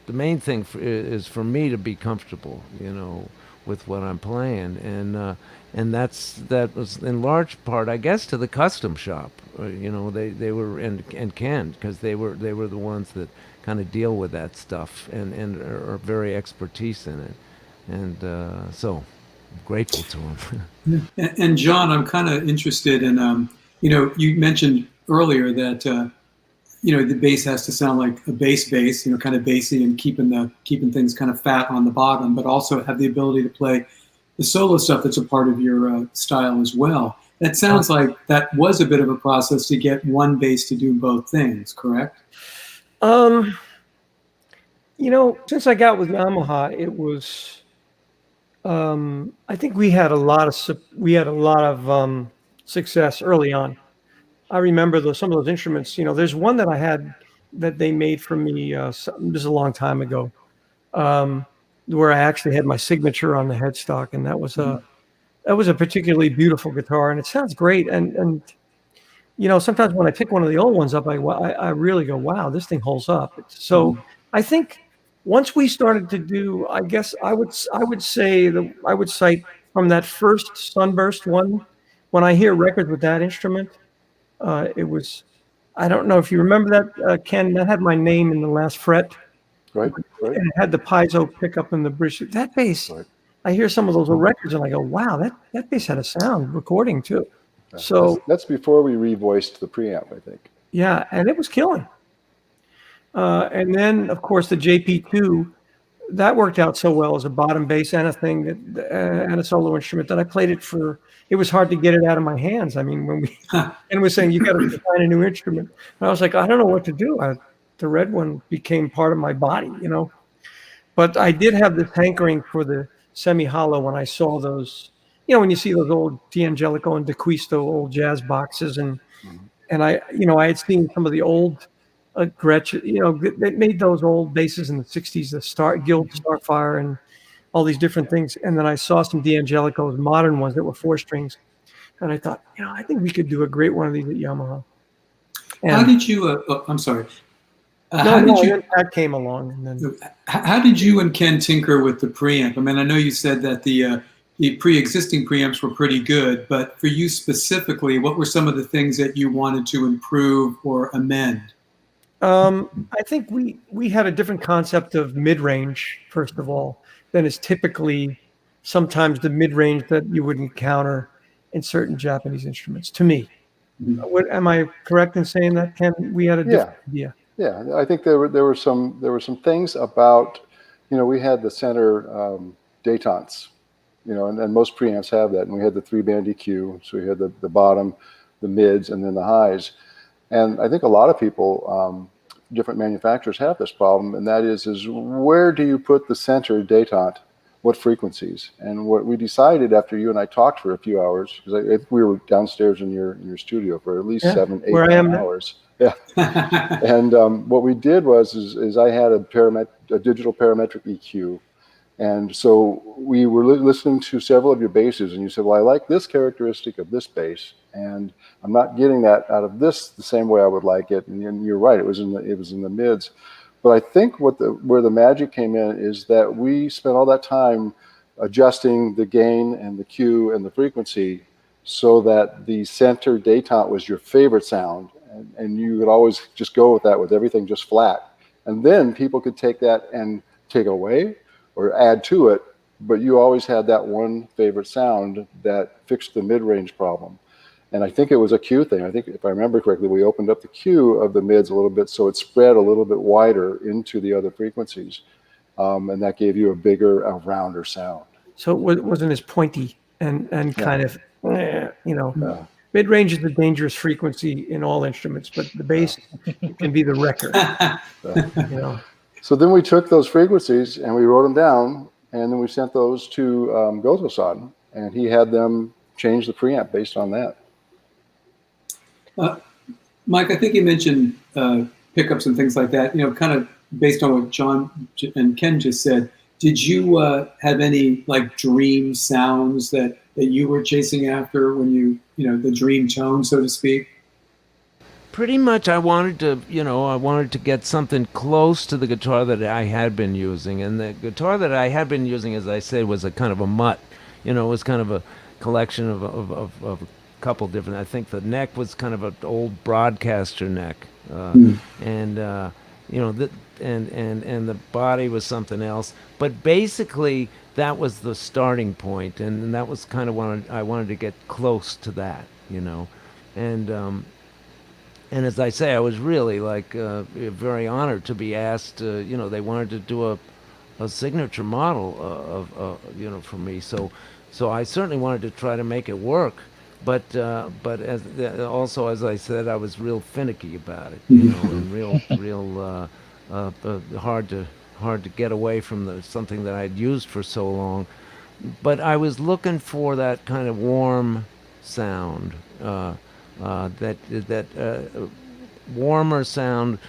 main thing is for me to be comfortable, with what I'm playing, and that was in large part, I guess, to the custom shop. You know, they were and Ken, because they were the ones that kind of deal with that stuff and are very expertise in it, and so I'm grateful to them. And John, I'm kind of interested in, you mentioned earlier that, the bass has to sound like a bass, kind of bassy and keeping things kind of fat on the bottom, but also have the ability to play the solo stuff that's a part of your style as well. That sounds like that was a bit of a process to get one bass to do both things, correct? Since I got with Yamaha, it was, I think we had a lot of success early on. I remember some of those instruments. There's one that I had that they made for me just a long time ago, where I actually had my signature on the headstock, and that was a particularly beautiful guitar, and it sounds great. And sometimes when I pick one of the old ones up, I really go, wow, this thing holds up. So I think once we started to do, I guess I would say that I would cite from that first Sunburst one. When I hear records with that instrument, it was, I don't know if you remember that, Ken, that had my name in the last fret. Right. And it had the piezo pickup in the bridge. That bass, right. I hear some of those old records and I go, wow, that bass had a sound recording too. So that's before we revoiced the preamp, I think. Yeah, and it was killing. And then, of course, the JP2, that worked out so well as a bottom bass and a thing and a solo instrument that I played it for. It was hard to get it out of my hands. I mean, when and was saying you got to find a new instrument, and I was like, I don't know what to do. The red one became part of my body, But I did have this hankering for the semi-hollow when I saw those. When you see those old D'Angelico and DeQuisto old jazz boxes, and I had seen some of the old Gretsch, they made those old basses in the '60s, the Guild Starfire, and all these different things. And then I saw some D'Angelico's modern ones that were 4-strings, and I thought, I think we could do a great one of these at Yamaha. And how did you? I'm sorry. That came along, and then how did you and Ken tinker with the preamp? I mean, I know you said that the pre-existing preamps were pretty good, but for you specifically, what were some of the things that you wanted to improve or amend? I think we had a different concept of mid-range, first of all, than is typically sometimes the mid-range that you would encounter in certain Japanese instruments, to me. Am I correct in saying that, Ken? We had a different idea. Yeah, I think there were some things about, we had the center détentes, and most preamps have that, and we had the 3-band EQ, so we had the bottom, the mids, and then the highs. And I think a lot of people, different manufacturers have this problem, and that is where do you put the center détente, what frequencies? And what we decided after you and I talked for a few hours, because we were downstairs in your studio for at least 7, 8 hours. Yeah. And what we did was I had a digital parametric EQ. And so we were listening to several of your basses, and you said, well, I like this characteristic of this bass, and I'm not getting that out of this the same way I would like it. And you're right, it was in the mids. But I think where the magic came in is that we spent all that time adjusting the gain and the Q and the frequency so that the center détente was your favorite sound, and you could always just go with that with everything just flat. And then people could take that and take it away or add to it, but you always had that one favorite sound that fixed the mid-range problem. And I think it was a Q thing. I think if I remember correctly, we opened up the Q of the mids a little bit so it spread a little bit wider into the other frequencies. And that gave you a rounder sound. So it wasn't as pointy and kind of, mid-range is a dangerous frequency in all instruments, but the bass can be the wrecker. So then we took those frequencies and we wrote them down, and then we sent those to Goto-san, and he had them change the preamp based on that. Mike, I think you mentioned pickups and things like that, kind of based on what John and Ken just said. Did you have any dream sounds that you were chasing after when the dream tone, so to speak? Pretty much, I wanted to get something close to the guitar that I had been using, and the guitar that I had been using, as I said, was a kind of a mutt. It was kind of a collection of a couple different. I think the neck was kind of an old broadcaster neck, and and the body was something else. But basically, that was the starting point, and that was kind of I wanted to get close to that, and as I say, I was really very honored to be asked. They wanted to do a signature model for me. So I certainly wanted to try to make it work. But also, as I said, I was real finicky about it, and real hard to get away from something that I'd used for so long. But I was looking for that kind of warm sound. That warmer sound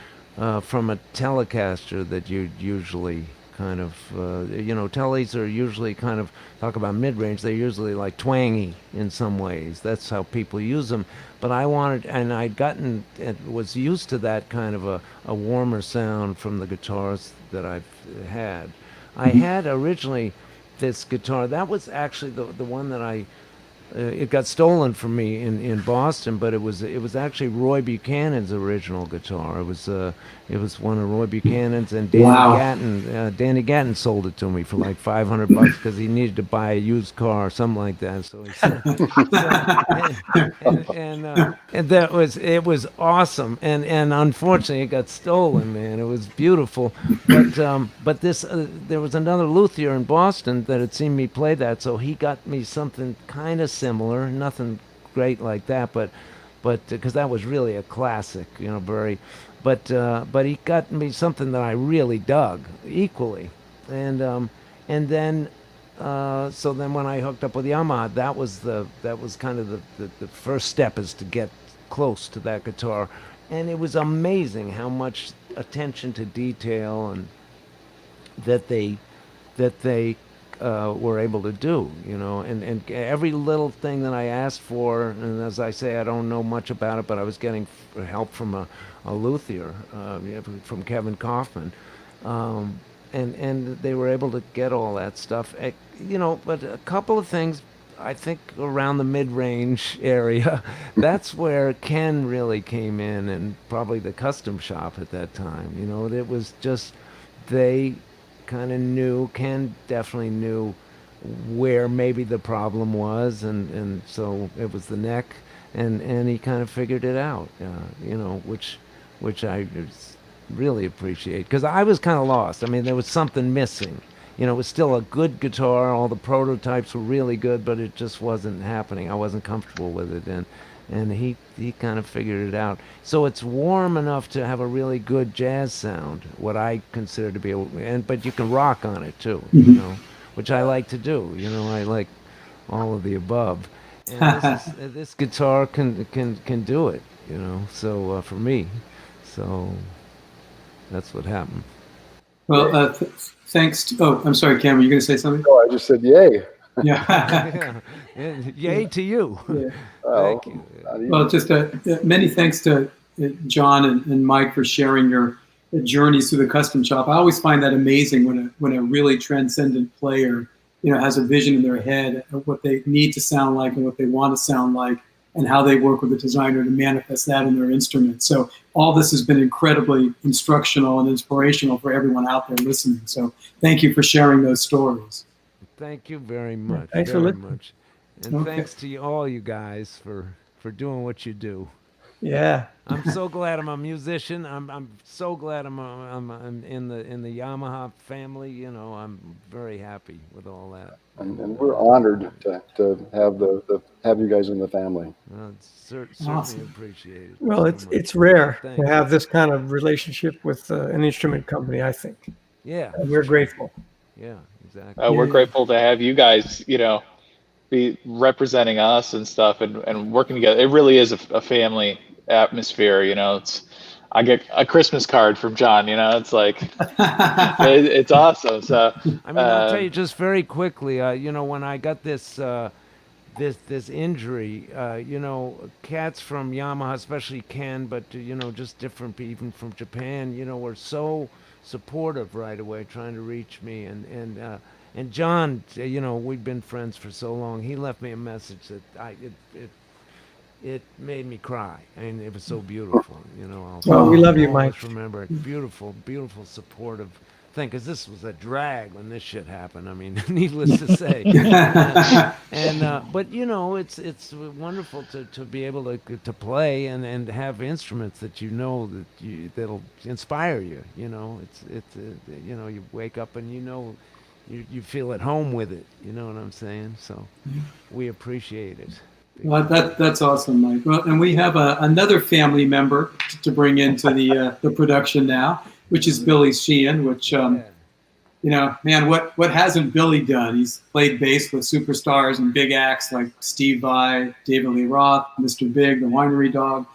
from a Telecaster that you usually kind of teles are usually kind of, talk about mid-range, they're usually like twangy in some ways. That's how people use them. But I wanted, and I'd gotten was used to that kind of a warmer sound from the guitars that I've had. I had originally this guitar that was actually the one that it got stolen from me in Boston, but it was actually Roy Buchanan's original guitar. It was one of Roy Buchanan's, and Danny Gatton sold it to me for like $500 because he needed to buy a used car or something like that. So he said, and it was awesome, and unfortunately it got stolen, man. It was beautiful, but this there was another luthier in Boston that had seen me play that, so he got me something kind of similar, nothing great like that, but because that was really a classic, but he got me something that I really dug equally, and then so then when I hooked up with Yamaha, that was kind of the first step, is to get close to that guitar, and it was amazing how much attention to detail and that they were able to do, and every little thing that I asked for, and as I say, I don't know much about it, but I was getting help from a luthier, from Kevin Kaufman, and they were able to get all that stuff, but a couple of things, I think around the mid-range area, that's where Ken really came in, and probably the custom shop at that time, it was just, they kind of knew, Ken definitely knew where maybe the problem was, and so it was the neck, and he kind of figured it out, which I really appreciate, because I was kind of lost. I mean, there was something missing. It was still a good guitar, all the prototypes were really good, but it just wasn't happening. I wasn't comfortable with it, and he kind of figured it out. So it's warm enough to have a really good jazz sound, what I consider to be but you can rock on it too, which I like to do. I like all of the above. And this guitar can do it, so for me. So that's what happened. Well, thanks to, I'm sorry, Cam, were you going to say something? No, I just said yay. Yeah. Yay to you. Yeah. Thank you. Well, just many thanks to John and Mike for sharing your journeys through the custom shop. I always find that amazing when a really transcendent player, has a vision in their head of what they need to sound like and what they want to sound like, and how they work with the designer to manifest that in their instrument. So all this has been incredibly instructional and inspirational for everyone out there listening. So thank you for sharing those stories. Thank you very much. Thanks very for listening. much. And thanks to all you guys for doing what you do. Yeah. I'm so glad I'm a musician. I'm so glad I'm in the Yamaha family. I'm very happy with all that. And we're honored to have you guys in the family. It's certainly Awesome. appreciated. Well, so it's much. rare Thank to you. have this kind of relationship with an instrument company, I think. Yeah. And we're grateful. Yeah, exactly. We're grateful to have you guys, be representing us and stuff, and working together. It really is a family atmosphere. I get a Christmas card from John. It's like it's awesome. So I mean, I'll tell you just very quickly. When I got this this injury. You know, cats from Yamaha, especially Ken, but you know, just different people, even from Japan. You know, were so supportive right away, trying to reach me. And John, you know, we've been friends for so long. He left me a message that it made me cry. I mean, it was so beautiful. You know, Well, we love you, I'll Mike. always remember it. Beautiful, beautiful, supportive thing. Because this was a drag when this shit happened. I mean, needless to say. But you know, it's wonderful to be able to play and have instruments that you know that'll inspire you. You know, it's you know, you wake up and you know. You feel at home with it, you know what I'm saying? So we appreciate it. Well, that's awesome, Mike. Well, and we have another family member to bring into the production now, which is Billy Sheehan. Which you know, man, what hasn't Billy done? He's played bass with superstars and big acts like Steve Vai, David Lee Roth, Mr. Big, the Winery Dog.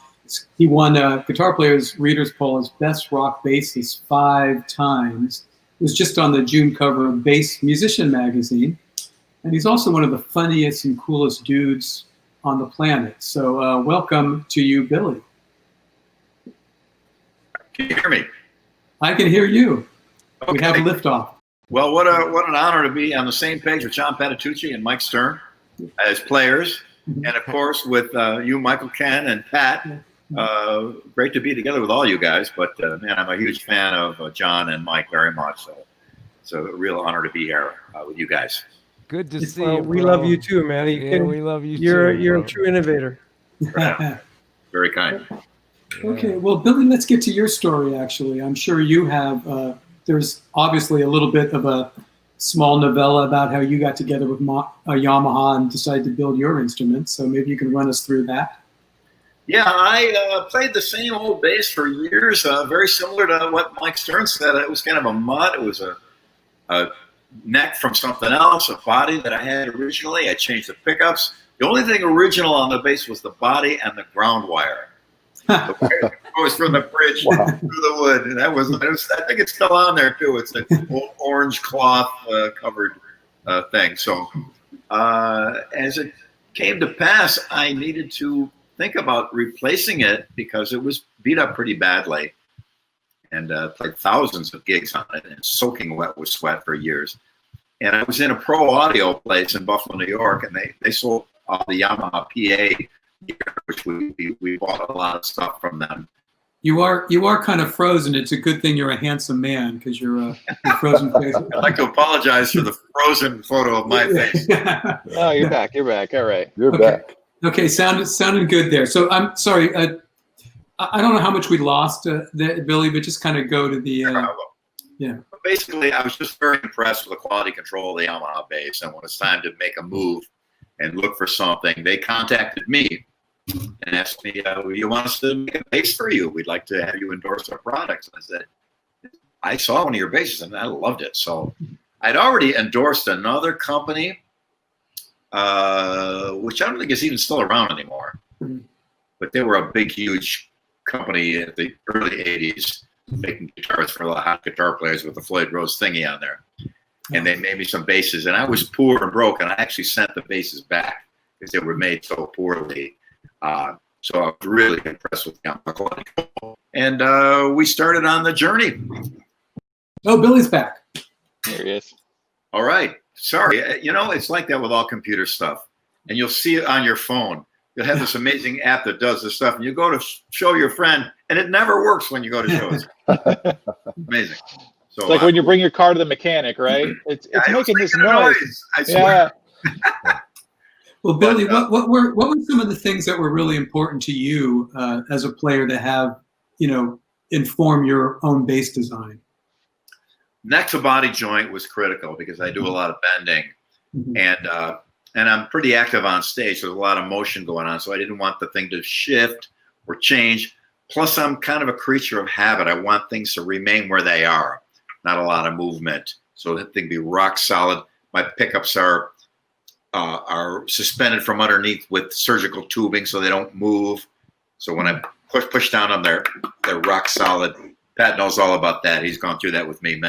He won Guitar Players Readers Poll as Best Rock Bassist 5 times. It was just on the June cover of Bass Musician magazine. And he's also one of the funniest and coolest dudes on the planet. So welcome to you, Billy. Can you hear me? I can hear you. Okay. We have a liftoff. Well, what an honor to be on the same page with John Patitucci and Mike Stern as players. And of course, with you, Michael, Ken, and Pat. Great to be together with all you guys. But man, I'm a huge fan of John and Mike very much. So it's a real honor to be here with you guys. Good to see you. We love you too, man. We love you You're too. a true innovator. Very kind. Okay, well, Billy, let's get to your story, actually. I'm sure you have, there's obviously a little bit of a small novella about how you got together with Yamaha and decided to build your instrument. So maybe you can run us through that. Yeah, I played the same old bass for years, very similar to what Mike Stern said. It was kind of a mutt. It was a neck from something else, a body that I had originally. I changed the pickups. The only thing original on the bass was the body and the ground wire. The wire goes from the bridge through the wood. And that was, I think it's still on there too. It's an old orange cloth covered thing. So as it came to pass, I needed to think about replacing it because it was beat up pretty badly, and played thousands of gigs on it and soaking wet with sweat for years. And I was in a pro audio place in Buffalo, New York, and they sold the Yamaha PA gear, which we bought a lot of stuff from them. You are kind of frozen. It's a good thing you're a handsome man because you're frozen face. I'd like to apologize for the frozen photo of my face. Oh, you're back. You're back. All right. You're back. Okay, sounded good there. So I'm sorry. I don't know how much we lost, Billy, but just kind of go to the yeah. Basically, I was just very impressed with the quality control of the Yamaha bass, and when it's time to make a move and look for something, they contacted me and asked me, "You want us to make a bass for you? We'd like to have you endorse our products." And I said, "I saw one of your basses and I loved it." So I'd already endorsed another company, which I don't think is even still around anymore, but they were a big, huge company in the early 80s, making guitars for the hot guitar players with the Floyd Rose thingy on there. And they made me some basses, and I was poor and broke, and I actually sent the basses back because they were made so poorly. So I was really impressed with Yamaha quality control. And we started on the journey. Oh, Billy's back. There he is. All right. Sorry. You know, it's like that with all computer stuff. And you'll see it on your phone. You'll have this amazing app that does this stuff, and you go to show your friend, and it never works when you go to show it. Amazing. So, It's like when you bring your car to the mechanic, right? It's making this noise. I swear. Yeah. Well, Billy, what were some of the things that were really important to you as a player to have, inform your own bass design? Neck to body joint was critical because I do a lot of bending, and I'm pretty active on stage. There's a lot of motion going on, so I didn't want the thing to shift or change. Plus, I'm kind of a creature of habit. I want things to remain where they are, not a lot of movement. So that thing be rock solid. My pickups are suspended from underneath with surgical tubing so they don't move. So when I push down on them, they're rock solid. Pat knows all about that. He's gone through that with me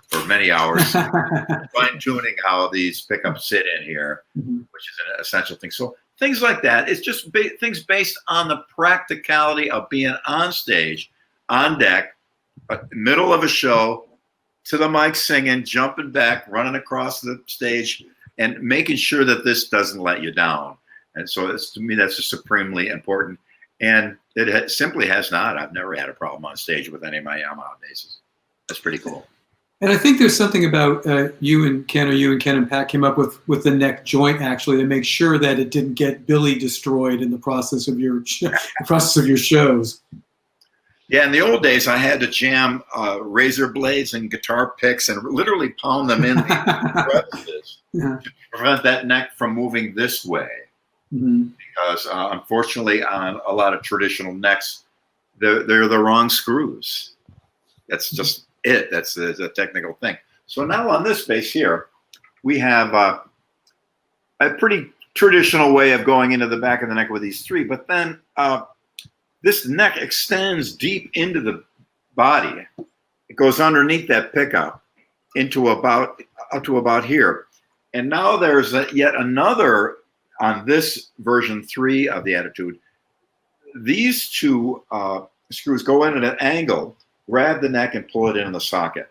for many hours, fine tuning how these pickups sit in here, which is an essential thing. So things like that. It's just things based on the practicality of being on stage, on deck, middle of a show, to the mic singing, jumping back, running across the stage, and making sure that this doesn't let you down. And so to me, that's just supremely important. And it simply has not. I've never had a problem on stage with any of my Yamaha basses. That's pretty cool. And I think there's something about you and Ken and Pat came up with the neck joint actually to make sure that it didn't get Billy destroyed in the process of your shows. Yeah, in the old days, I had to jam razor blades and guitar picks and literally pound them in the crevices to prevent that neck from moving this way. Because unfortunately, on a lot of traditional necks, they're the wrong screws. That's just it. That's a technical thing. So now on this bass here, we have a pretty traditional way of going into the back of the neck with these three. But then this neck extends deep into the body. It goes underneath that pickup into up to about here. And now there's yet another. On this version 3 of the Attitude, these two screws go in at an angle, grab the neck, and pull it into the socket.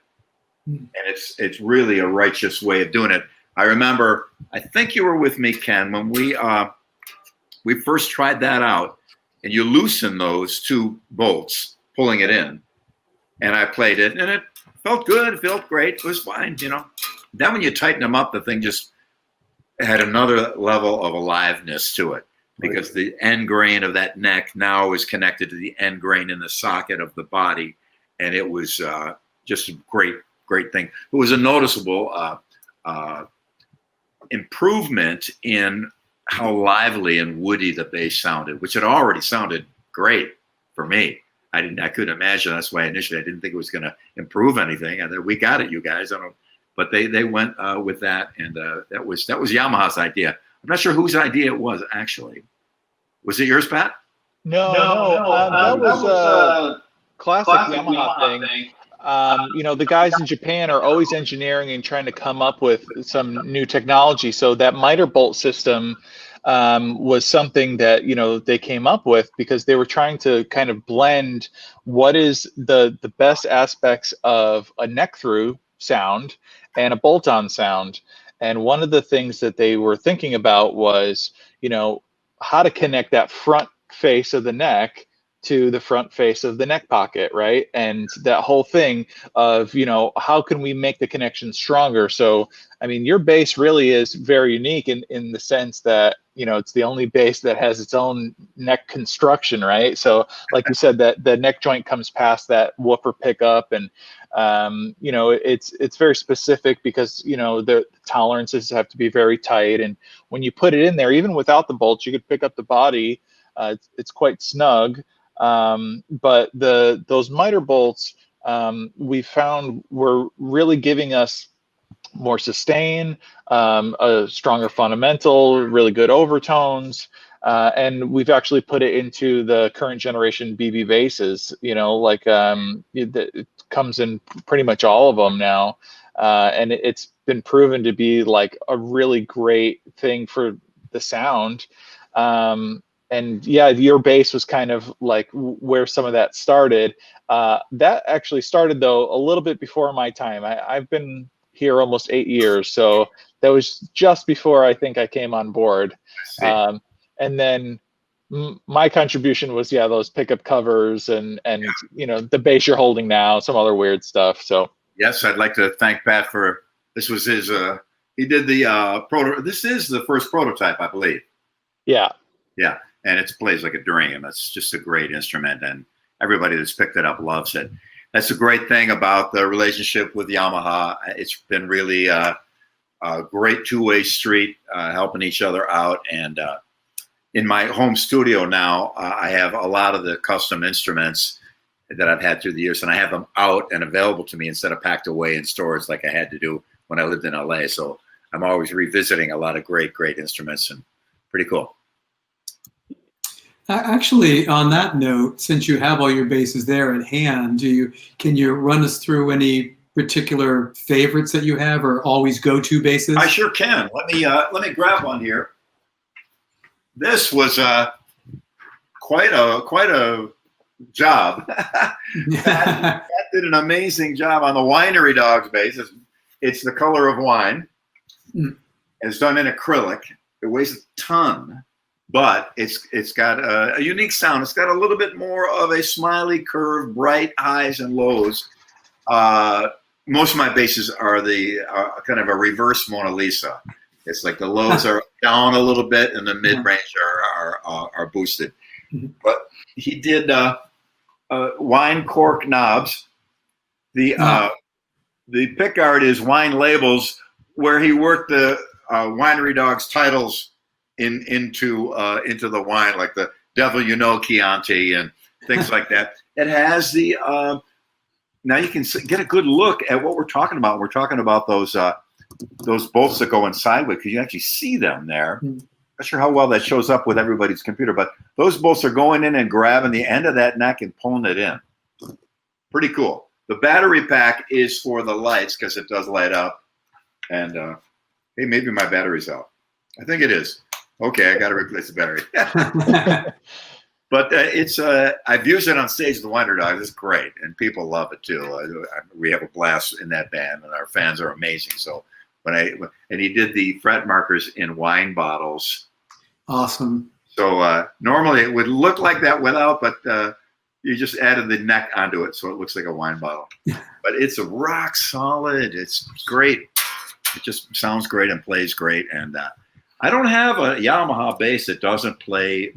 And it's really a righteous way of doing it. I remember, I think you were with me, Ken, when we first tried that out, and you loosen those two bolts, pulling it in, and I played it, and it felt good, it felt great, it was fine, you know. Then when you tighten them up, the thing just had another level of aliveness to it, because the end grain of that neck now is connected to the end grain in the socket of the body, and it was just a great thing. It was a noticeable improvement in how lively and woody the bass sounded, which had already sounded great for me. I couldn't imagine. That's why initially I didn't think it was going to improve anything. And we got it, you guys. But they went with that, and that was Yamaha's idea. I'm not sure whose idea it was actually. Was it yours, Pat? No. That was a classic Yamaha thing. You know, the guys in Japan are always engineering and trying to come up with some new technology. So that miter bolt system was something that, you know, they came up with because they were trying to kind of blend what is the best aspects of a neck through sound and a bolt-on sound. And one of the things that they were thinking about was, you know, how to connect that front face of the neck to the front face of the neck pocket, right? And that whole thing of, you know, how can we make the connection stronger? So, I mean, your bass really is very unique in the sense that, you know, it's the only bass that has its own neck construction, right? So, like you said, that the neck joint comes past that woofer pickup, and you know, it's very specific because, you know, the tolerances have to be very tight, and when you put it in there, even without the bolts, you could pick up the body. It's quite snug. But those miter bolts we found were really giving us more sustain, a stronger fundamental, really good overtones, and we've actually put it into the current generation BB basses. You know, like it comes in pretty much all of them now, and it's been proven to be like a really great thing for the sound. And yeah, your bass was kind of like where some of that started. That actually started, though, a little bit before my time. I've been here almost 8 years, so that was just before I think I came on board. And then my contribution was, yeah, those pickup covers and you know, the bass you're holding now, some other weird stuff. So yes, I'd like to thank Pat for this. Was his he did the this is the first prototype, I believe. Yeah. And it plays like a dream. It's just a great instrument, and everybody that's picked it up loves it. That's a great thing about the relationship with Yamaha. It's been really a great two-way street, helping each other out. And in my home studio now, I have a lot of the custom instruments that I've had through the years, and I have them out and available to me instead of packed away in storage like I had to do when I lived in LA. So I'm always revisiting a lot of great instruments, and pretty cool. Actually, on that note, since you have all your basses there at hand, can you run us through any particular favorites that you have, or always go-to basses? I sure can. Let me grab one here. This was quite a job. Pat did an amazing job on the Winery Dogs bass. It's the color of wine. It's done in acrylic. It weighs a ton, but it's got a unique sound. It's got a little bit more of a smiley curve, bright highs and lows. Most of my basses are the kind of a reverse Mona Lisa. It's like the lows are down a little bit and the mid-range are boosted. But he did wine cork knobs. The pickguard is wine labels, where he worked the Winery Dogs titles into the wine, like the Devil You Know Chianti and things like that. It has the now you can get a good look at what we're talking about. We're talking about those bolts that go inside with, because you actually see them there. Not sure how well that shows up with everybody's computer, but those bolts are going in and grabbing the end of that neck and pulling it in. Pretty cool. The battery pack is for the lights, because it does light up. And hey, maybe my battery's out. I think it is. Okay, I got to replace the battery. But it's I've used it on stage with the Winery Dogs. It's great, and people love it too. We have a blast in that band, and our fans are amazing. So and he did the fret markers in wine bottles. Awesome. So normally it would look like that without, but you just added the neck onto it, so it looks like a wine bottle. But it's a rock solid. It's great. It just sounds great and plays great. And I don't have a Yamaha bass that doesn't play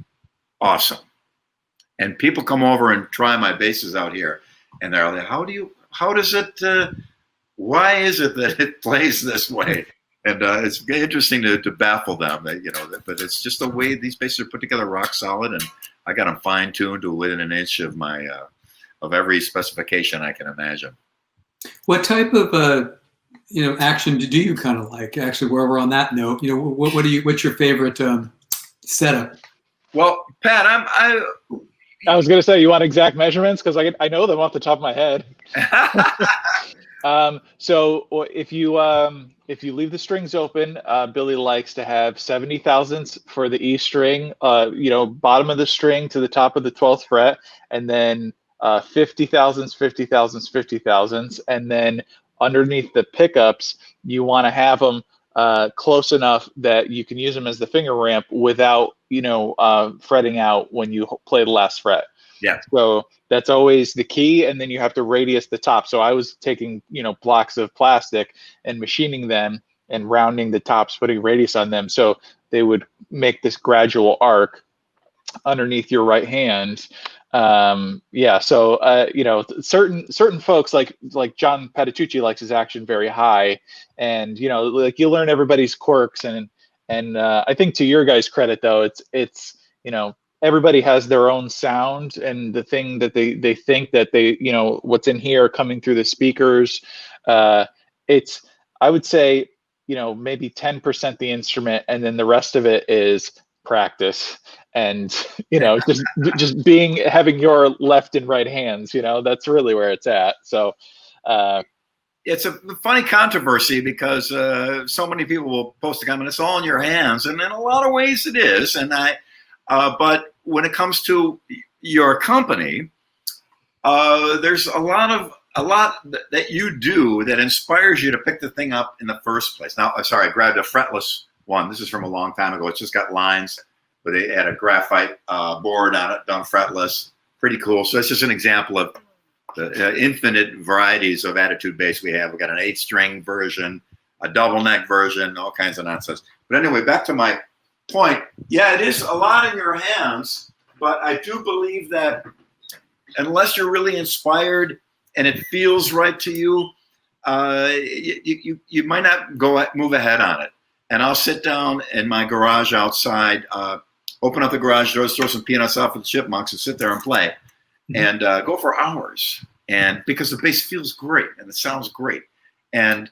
awesome. And people come over and try my basses out here, and they're like, why is it that it plays this way? And it's interesting to baffle them, but it's just the way these basses are put together, rock solid, and I got them fine tuned to within an inch of my of every specification I can imagine. What type of action do you kind of like? Actually, where we're on that note, what's your favorite setup? Well, Pat, I was going to say, you want exact measurements? Because I know them off the top of my head. So if you leave the strings open, Billy likes to have 70 thousandths for the E string, bottom of the string to the top of the 12th fret, and then 50 thousandths, 50 thousandths, 50 thousandths, and then underneath the pickups, you want to have them close enough that you can use them as the finger ramp without fretting out when you play the last fret. Yeah. So that's always the key, and then you have to radius the top. So I was taking blocks of plastic and machining them and rounding the tops, putting radius on them, so they would make this gradual arc underneath your right hand. So certain folks like John Patitucci likes his action very high, and you learn everybody's quirks, and I think to your guys' credit though, it's everybody has their own sound, and the thing that they think that they what's in here coming through the speakers, I would say maybe 10% the instrument, and then the rest of it is practice, and just having your left and right hands, that's really where it's at. So it's a funny controversy, because so many people will post a comment, it's all in your hands, and in a lot of ways it is. And but when it comes to your company, there's a lot that you do that inspires you to pick the thing up in the first place. Now, sorry, I grabbed a fretless one. This is from a long time ago. It's just got lines, but they had a graphite board on it, done fretless. Pretty cool. So it's just an example of the infinite varieties of attitude bass we have. We got an 8-string version, a double neck version, all kinds of nonsense. But anyway, back to my point. Yeah, it is a lot in your hands, but I do believe that unless you're really inspired and it feels right to you, you might not move ahead on it. And I'll sit down in my garage outside, open up the garage doors, throw some peanuts off with the chipmunks, and sit there and play, and go for hours. And because the bass feels great and it sounds great, and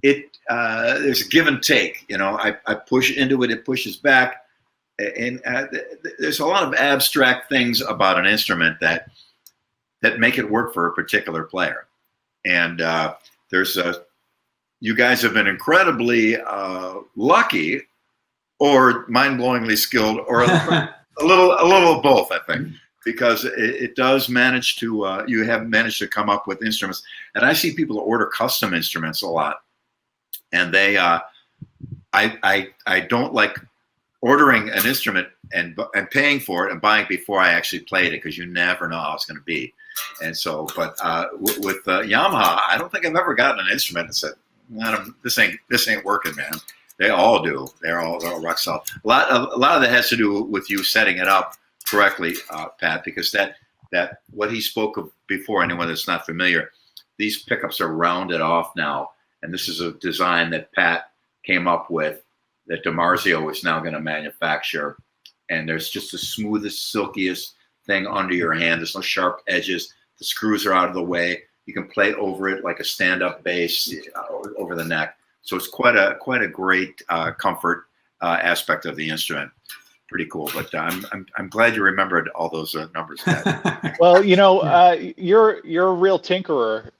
there's a give and take. I push into it, it pushes back. and there's a lot of abstract things about an instrument that make it work for a particular player. And you guys have been incredibly lucky, or mind-blowingly skilled, or a little of both, I think, because it does manage to you have managed to come up with instruments. And I see people order custom instruments a lot, and they I don't like ordering an instrument and paying for it and buying it before I actually played it, because you never know how it's going to be. And so, but with Yamaha, I don't think I've ever gotten an instrument and said, "This ain't working, man." They all do. They're all rock solid. A lot of that has to do with you setting it up correctly, Pat, because that what he spoke of before. Anyone that's not familiar, these pickups are rounded off now, and this is a design that Pat came up with, that DiMarzio is now going to manufacture. And there's just the smoothest, silkiest thing under your hand. There's no sharp edges. The screws are out of the way. You can play over it like a stand-up bass over the neck. So it's quite a great comfort aspect of the instrument. Pretty cool. But I'm glad you remembered all those numbers. Well, you're a real tinkerer.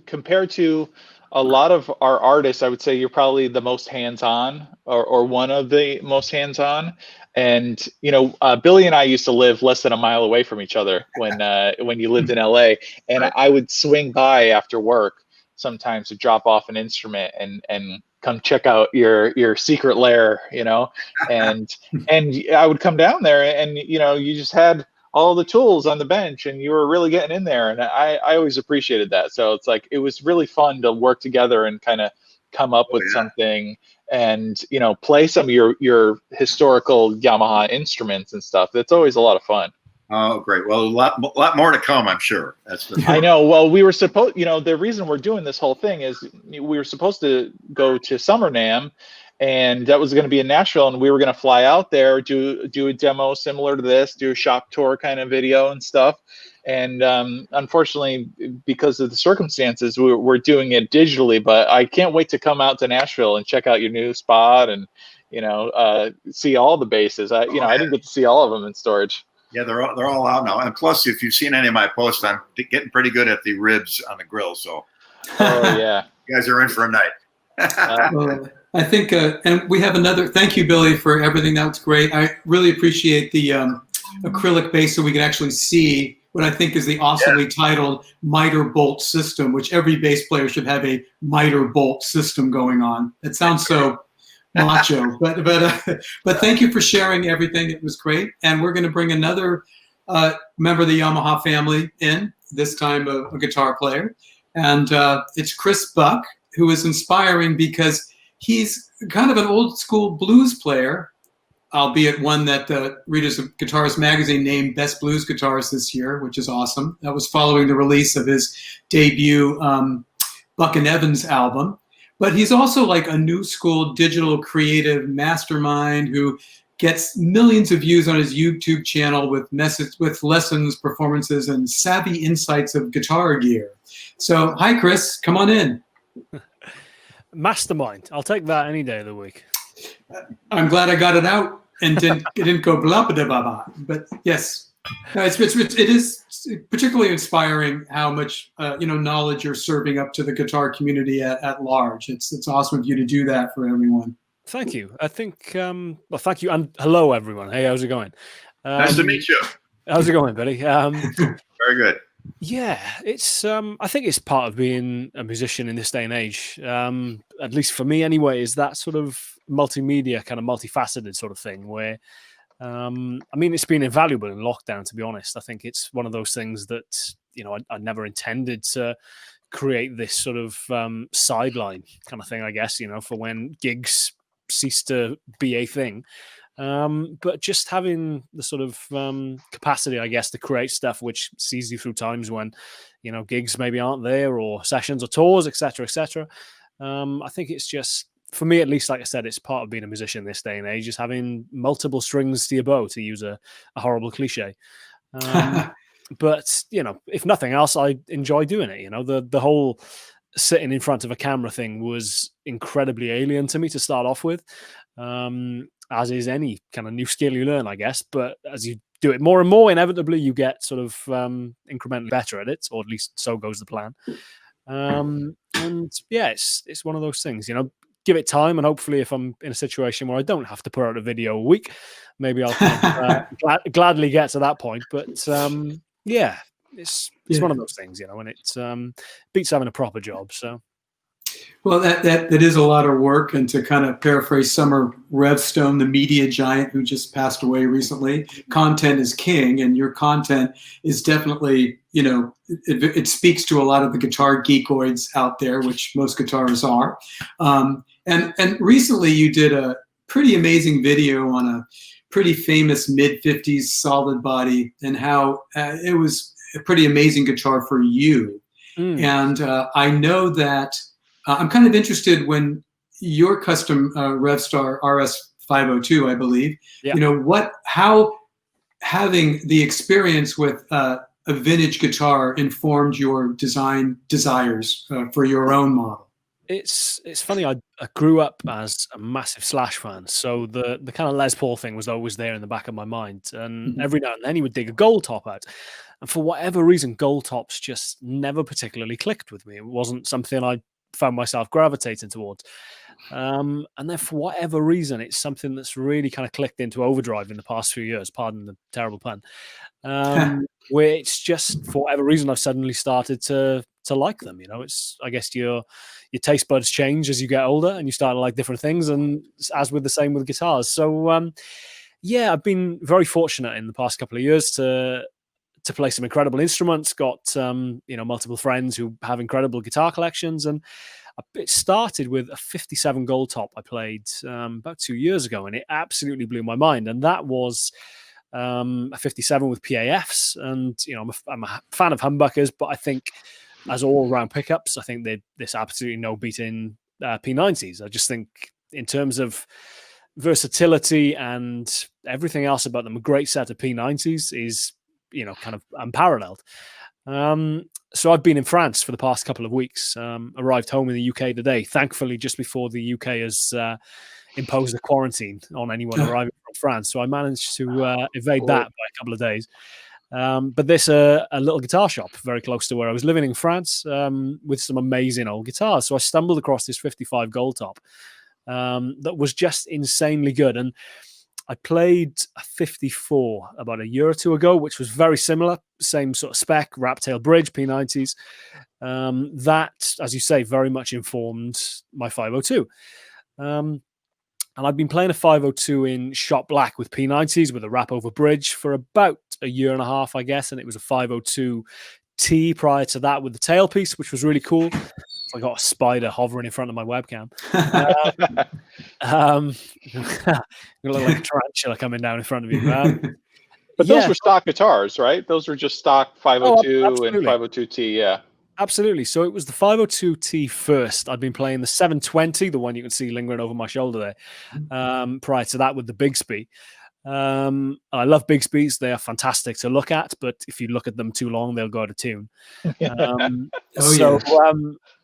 Compared to a lot of our artists, I would say you're probably the most hands-on, or one of the most hands-on. And Billy and I used to live less than a mile away from each other when you lived in LA, and I would swing by after work sometimes to drop off an instrument and come check out your secret lair, and I would come down there, and you just had all the tools on the bench, and you were really getting in there, and I always appreciated that. So it's like, it was really fun to work together and kind of come up with something, and play some of your historical Yamaha instruments and stuff. That's always a lot of fun. Oh, great. Well, a lot more to come, I'm sure. I know. Well, we were supposed, the reason we're doing this whole thing is we were supposed to go to Summer NAMM, and that was going to be in Nashville, and we were going to fly out there, do a demo similar to this, do a shop tour kind of video and stuff. And unfortunately, because of the circumstances, we're doing it digitally. But I can't wait to come out to Nashville and check out your new spot and see all the basses. I didn't get to see all of them in storage. Yeah, they're all out now. And plus, if you've seen any of my posts, I'm getting pretty good at the ribs on the grill. So, oh yeah, you guys are in for a night. Well, I think, and we have another. Thank you, Billy, for everything. That was great. I really appreciate the acrylic base, so we can actually see what I think is the awesomely titled miter bolt system, which every bass player should have a miter bolt system going on. It sounds so macho, but thank you for sharing everything. It was great. And we're going to bring another member of the Yamaha family in, this time a guitar player. And it's Chris Buck, who is inspiring because he's kind of an old school blues player, albeit one that the readers of Guitarist magazine named Best Blues Guitarist this year, which is awesome. That was following the release of his debut Buck and Evans album. But he's also like a new school digital creative mastermind who gets millions of views on his YouTube channel with lessons, performances, and savvy insights of guitar gear. So, hi, Chris. Come on in. Mastermind. I'll take that any day of the week. I'm glad I got it out and didn't go blah blah blah blah. But yes, no, it is particularly inspiring how much knowledge you're serving up to the guitar community at large. It's awesome of you to do that for everyone. Thank you. I think well, thank you, and hello everyone. Hey, how's it going? Nice to meet you. How's it going, buddy? Very good. Yeah, it's I think it's part of being a musician in this day and age. At least for me anyway, is that sort of multimedia, kind of multifaceted sort of thing where I mean, it's been invaluable in lockdown, to be honest. I think it's one of those things that, I never intended to create this sort of sideline kind of thing, I guess, for when gigs cease to be a thing. But just having the sort of capacity, I guess, to create stuff which sees you through times when, gigs maybe aren't there, or sessions or tours, etc., etc. I think it's just, for me at least, like I said, it's part of being a musician this day and age, is having multiple strings to your bow, to use a horrible cliche. But, if nothing else, I enjoy doing it. The whole sitting in front of a camera thing was incredibly alien to me to start off with. as is any kind of new skill you learn, I guess. But as you do it more and more, inevitably you get sort of incrementally better at it, or at least so goes the plan. And yeah, it's one of those things, you know. Give it time, and hopefully, if I'm in a situation where I don't have to put out a video a week, maybe I'll kind of, gladly get to that point. But yeah, it's one of those things, you know, and it beats having a proper job. So. Well, that is a lot of work, and to kind of paraphrase Summer Revstone, the media giant who just passed away recently, content is king, and your content is definitely, you know, it speaks to a lot of the guitar geekoids out there, which most guitarists are. And recently you did a pretty amazing video on a pretty famous mid-50s solid body, and how it was a pretty amazing guitar for you. And I know that I'm kind of interested when your custom Revstar RS 502, I believe, you know, how having the experience with a vintage guitar informed your design desires for your own model. It's funny. I grew up as a massive Slash fan, so the kind of Les Paul thing was always there in the back of my mind. And every now and then he would dig a gold top out, and for whatever reason, gold tops just never particularly clicked with me. It wasn't something I found myself gravitating towards. And then for whatever reason, it's something that's really kind of clicked into overdrive in the past few years. Pardon the terrible pun. Where it's just, for whatever reason, I've suddenly started to like them. You know, it's, I guess your taste buds change as you get older, and you start to like different things. And as with the same with guitars. So yeah, I've been very fortunate in the past couple of years to play some incredible instruments. Got you know, multiple friends who have incredible guitar collections, and it started with a 57 gold top I played about 2 years ago, and it absolutely blew my mind. And that was a 57 with PAFs, and you know, I'm a fan of humbuckers, but I think as all-round pickups, I think there's absolutely no beating P90s. I just think in terms of versatility and everything else about them, a great set of P90s is, you know, kind of unparalleled. So I've been in France for the past couple of weeks, arrived home in the UK today, thankfully just before the UK has imposed a quarantine on anyone arriving from France. So I managed to evade that by a couple of days. But there's a little guitar shop very close to where I was living in France, with some amazing old guitars. So I stumbled across this 55 gold top that was just insanely good. And I played a 54 about a year or two ago, which was very similar, same sort of spec, wrap tail bridge, P90s. That, as you say, very much informed my 502. And I've been playing a 502 in shot black with P90s with a wrap over bridge for about a year and a half, I guess. And it was a 502T prior to that with the tailpiece, which was really cool. So I got a spider hovering in front of my webcam. You look like a tarantula coming down in front of you. But those were stock guitars, right? Those were just stock 502 and 502T, yeah. Absolutely. So it was the 502T first. I'd been playing the 720, the one you can see lingering over my shoulder there, prior to that with the Bigsby. I love Bigsby's. They are fantastic to look at, but if you look at them too long, they'll go out of tune.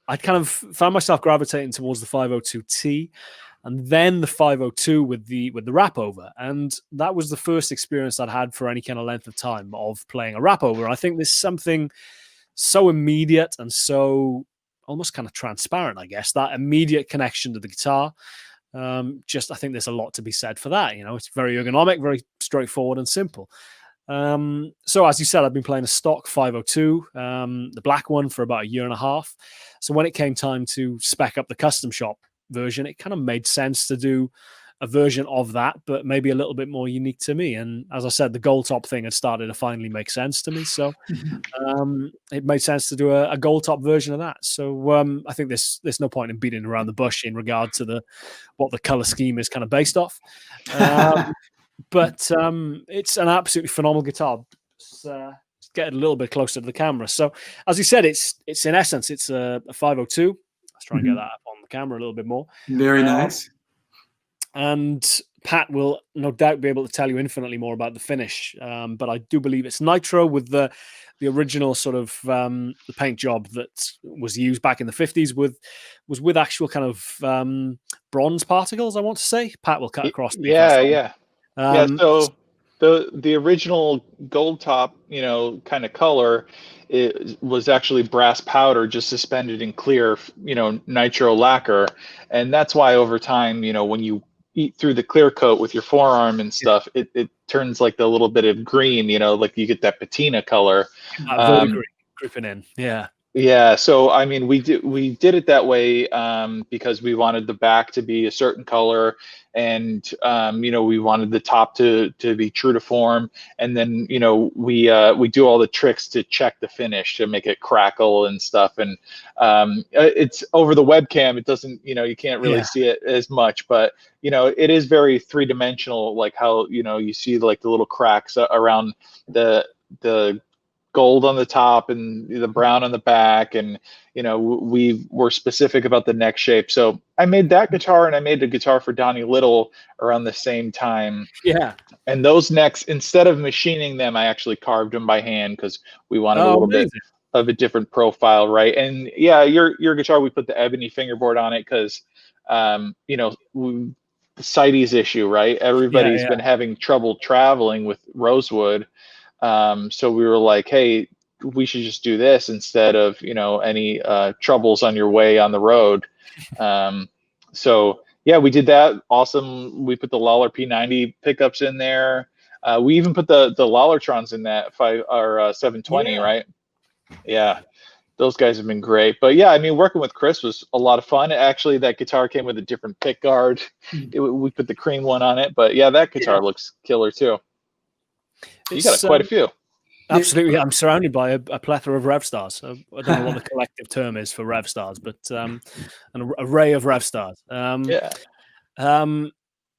I kind of found myself gravitating towards the 502T, and then the 502 with the wrap over. And that was the first experience I'd had for any kind of length of time of playing a wrap over. And I think there's something so immediate and so almost kind of transparent, I guess, that immediate connection to the guitar. I think there's a lot to be said for that. You know, it's very ergonomic, very straightforward and simple. So as you said, I've been playing a stock 502, the black one, for about a year and a half. So when it came time to spec up the custom shop version, it kind of made sense to do a version of that, but maybe a little bit more unique to me. And as I said, the gold top thing had started to finally make sense to me. So it made sense to do a gold top version of that. So I think there's no point in beating around the bush in regard to what the color scheme is kind of based off. But it's an absolutely phenomenal guitar. Let's get it a little bit closer to the camera. So as you said, it's in essence, it's a 502. Let's try and get that up on the camera a little bit more. Very nice. And Pat will no doubt be able to tell you infinitely more about the finish. But I do believe it's nitro with the the original sort of the paint job that was used back in the 50s was with actual kind of bronze particles, I want to say. Pat will cut across me if that's wrong. Yeah. So the original gold top, kind of color, it was actually brass powder just suspended in clear, nitro lacquer, and that's why over time, when you eat through the clear coat with your forearm and stuff, it turns like the little bit of green, like you get that patina color. Verdigris creeping in. Yeah, so I mean, we did it that way because we wanted the back to be a certain color, and we wanted the top to be true to form, and then we do all the tricks to check the finish to make it crackle and stuff, and it's over the webcam. It doesn't, you can't really see it as much, but it is very three-dimensional, like how you see like the little cracks around the gold on the top and the brown on the back, and we were specific about the neck shape. So I made that guitar, and I made the guitar for Donnie Little around the same time. And those necks, instead of machining them, I actually carved them by hand because we wanted a little bit of a different profile, right? And your guitar, we put the ebony fingerboard on it because the CITES issue, right? Everybody's been having trouble traveling with rosewood. So we were like, hey, we should just do this instead of, any troubles on your way on the road. So yeah, we did that. Awesome. We put the Lawler P90 pickups in there. We even put the Lawlertrons in that 720, right? Yeah, those guys have been great. But yeah, I mean, working with Chris was a lot of fun. Actually, that guitar came with a different pick guard. We put the cream one on it, but yeah, that guitar looks killer too. You got quite a few. Absolutely. I'm surrounded by a plethora of Revstars. I don't know what the collective term is for Revstars, but an array of Revstars.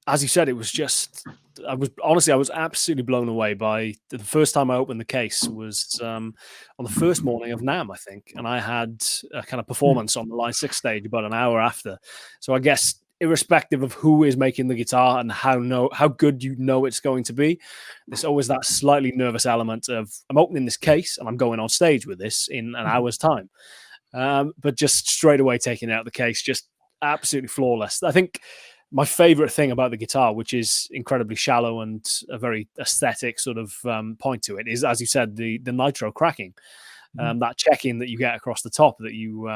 As you said, it was just, I was absolutely blown away by the first time I opened the case was on the first morning of NAMM, I think. And I had a kind of performance on the Line 6 stage about an hour after. So I guess irrespective of who is making the guitar and how good it's going to be, there's always that slightly nervous element of, I'm opening this case and I'm going on stage with this in an hour's time. But just straight away taking it out of the case, just absolutely flawless. I think my favorite thing about the guitar, which is incredibly shallow and a very aesthetic sort of point to it, is, as you said, the nitro cracking. That check-in that you get across the top that you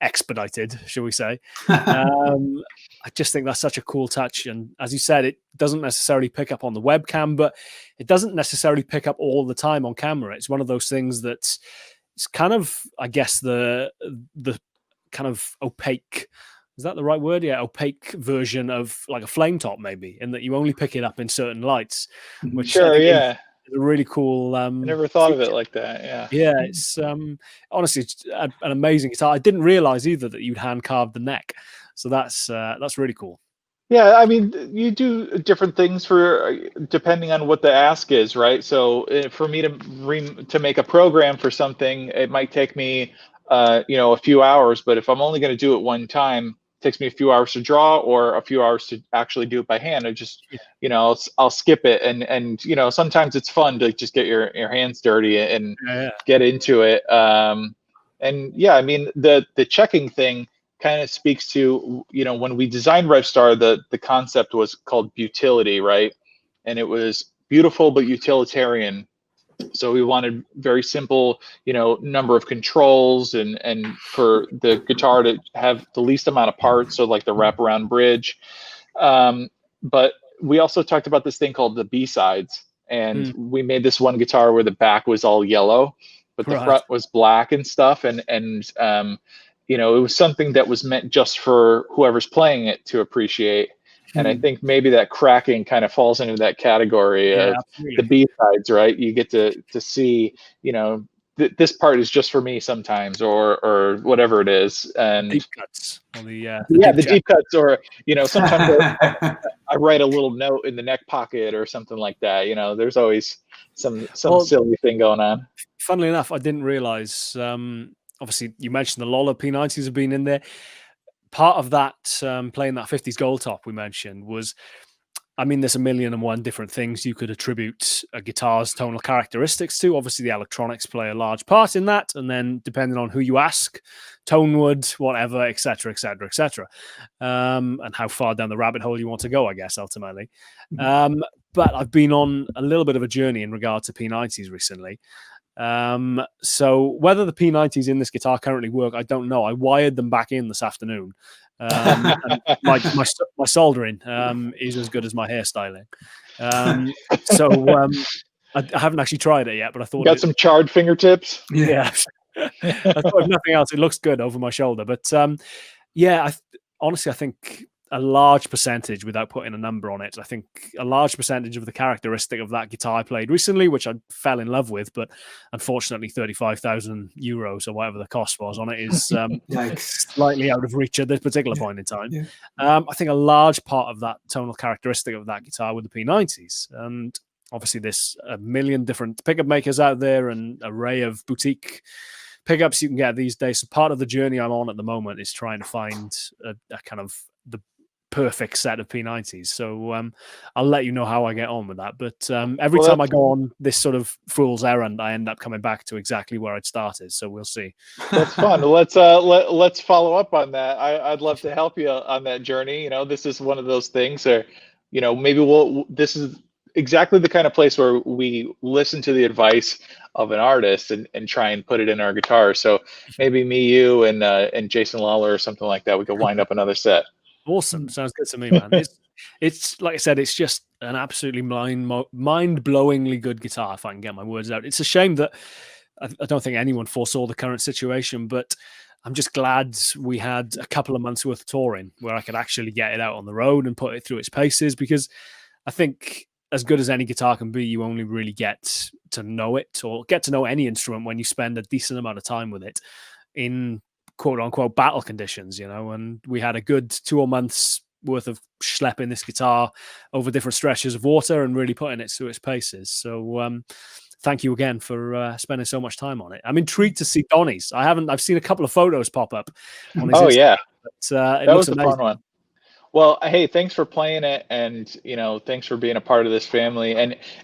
expedited, shall we say. I just think that's such a cool touch. And as you said, it doesn't necessarily pick up on the webcam, but it doesn't necessarily pick up all the time on camera. It's one of those things that's it's kind of, I guess, the kind of opaque, is that the right word? Yeah, opaque version of like a flame top, maybe, in that you only pick it up in certain lights. Which is a really cool. I never thought of it like that. Yeah, it's honestly it's an amazing guitar. I didn't realize either that you'd hand carved the neck, so that's really cool. Yeah, I mean, you do different things for depending on what the ask is, right? So for me to make a program for something, it might take me a few hours, but if I'm only going to do it one time, it takes me a few hours to draw or a few hours to actually do it by hand. I just, I'll skip it. And sometimes it's fun to just get your hands dirty and get into it. And yeah, I mean, the checking thing kind of speaks to, when we designed Revstar, the concept was called utility, right? And it was beautiful, but utilitarian. So we wanted very simple, number of controls and for the guitar to have the least amount of parts, so like the wraparound bridge. But we also talked about this thing called the B-sides, and we made this one guitar where the back was all yellow, but the front was black and stuff. And it was something that was meant just for whoever's playing it to appreciate. And I think maybe that cracking kind of falls into that category of the B-sides, right? You get to see, this part is just for me sometimes, or whatever it is. And deep cuts. The deep cuts, or, sometimes I write a little note in the neck pocket or something like that. There's always some silly thing going on. Funnily enough, I didn't realize, obviously you mentioned the Lawler P90s have been in there. Part of that playing that 50s gold top we mentioned was I mean, there's a million and one different things you could attribute a guitar's tonal characteristics to. Obviously, the electronics play a large part in that, and then depending on who you ask, tone wood, whatever, etc., etc., etc., and how far down the rabbit hole you want to go, I guess, ultimately. But I've been on a little bit of a journey in regard to P90s recently. So whether the P90s in this guitar currently work, I don't know. I wired them back in this afternoon. And my soldering is as good as my hairstyling. I haven't actually tried it yet, but I thought got some charred fingertips. Yeah. I thought if nothing else, it looks good over my shoulder. But honestly, I think a large percentage, without putting a number on it, I think a large percentage of the characteristic of that guitar I played recently, which I fell in love with, but unfortunately 35,000 euros or whatever the cost was on it is slightly out of reach at this particular point in time. Yeah. I think a large part of that tonal characteristic of that guitar were the P90s. And obviously there's a million different pickup makers out there and array of boutique pickups you can get these days. So part of the journey I'm on at the moment is trying to find a kind of the perfect set of P90s. So I'll let you know how I get on with that. But every time I go on this sort of fool's errand, I end up coming back to exactly where I'd started. So we'll see. That's fun. Let's follow up on that. I'd love to help you on that journey. You know, this is one of those things where, you know, maybe this is exactly the kind of place where we listen to the advice of an artist and try and put it in our guitar. So maybe me, you, and Jason Lawler or something like that, we could wind up another set. Awesome. Sounds good to me, man. It's like I said, it's just an absolutely mind-blowingly good guitar, if I can get my words out. It's a shame that I don't think anyone foresaw the current situation, but I'm just glad we had a couple of months worth of touring where I could actually get it out on the road and put it through its paces, because I think as good as any guitar can be, you only really get to know it or get to know any instrument when you spend a decent amount of time with it in quote unquote battle conditions, you know. And we had a good 2 months worth of schlepping this guitar over different stretches of water and really putting it through its paces. So thank you again for spending so much time on it. I'm intrigued to see Donnie's. I've seen a couple of photos pop up on his Instagram, yeah, but that was a fun one. Well, hey, thanks for playing it, and you know, thanks for being a part of this family,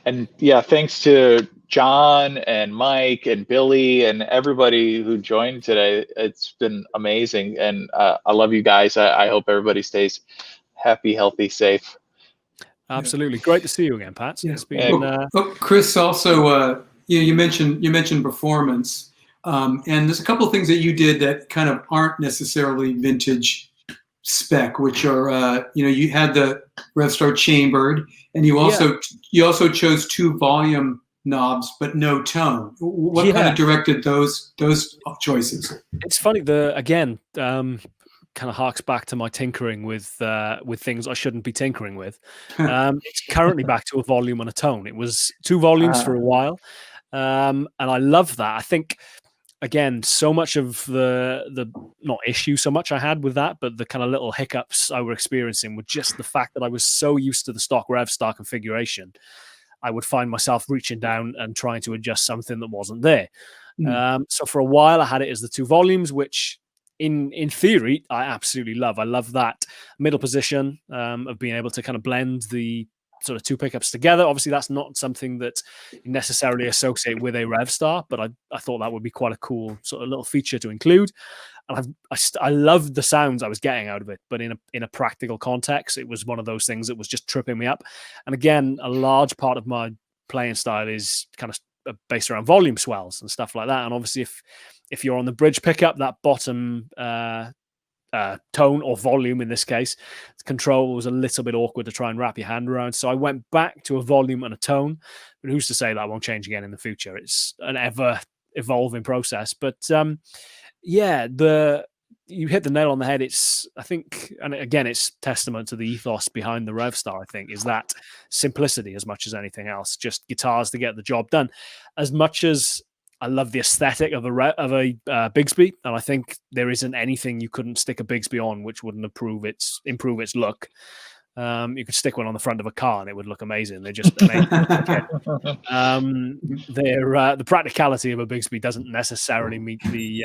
and yeah, thanks to John and Mike and Billy and everybody who joined today. It's been amazing, and I love you guys. I hope everybody stays happy, healthy, safe. Absolutely, great to see you again, Pat. Yeah. It's been, Chris, also, you mentioned performance, and there's a couple of things that you did that kind of aren't necessarily vintage spec, which are you had the RevStar chambered, and you also chose 2 volume knobs but no tone. What kind of directed those choices? It's funny, again kind of harks back to my tinkering with things I shouldn't be tinkering with. It's currently back to a volume and a tone. It was 2 volumes for a while, and I love that. I think again, so much of the not issue so much I had with that, but the kind of little hiccups I were experiencing were just the fact that I was so used to the stock RevStar configuration. I would find myself reaching down and trying to adjust something that wasn't there. So for a while I had it as the 2 volumes, which in theory I absolutely love. I love that middle position of being able to kind of blend the sort of 2 pickups together. Obviously, that's not something that you necessarily associate with a RevStar, but I thought that would be quite a cool sort of little feature to include. And I loved the sounds I was getting out of it, but in a practical context, it was one of those things that was just tripping me up. And again, a large part of my playing style is kind of based around volume swells and stuff like that. And obviously, if you're on the bridge pickup, that bottom tone or volume in this case, control was a little bit awkward to try and wrap your hand around. So I went back to a volume and a tone, but who's to say that won't change again in the future? It's an ever evolving process. But yeah, you hit the nail on the head. It's, I think, and again, it's testament to the ethos behind the RevStar, I think, is that simplicity as much as anything else, just guitars to get the job done. As much as I love the aesthetic of a Bigsby, and I think there isn't anything you couldn't stick a Bigsby on which wouldn't improve its look. You could stick one on the front of a car and it would look amazing. They're just amazing. The practicality of a Bigsby doesn't necessarily meet the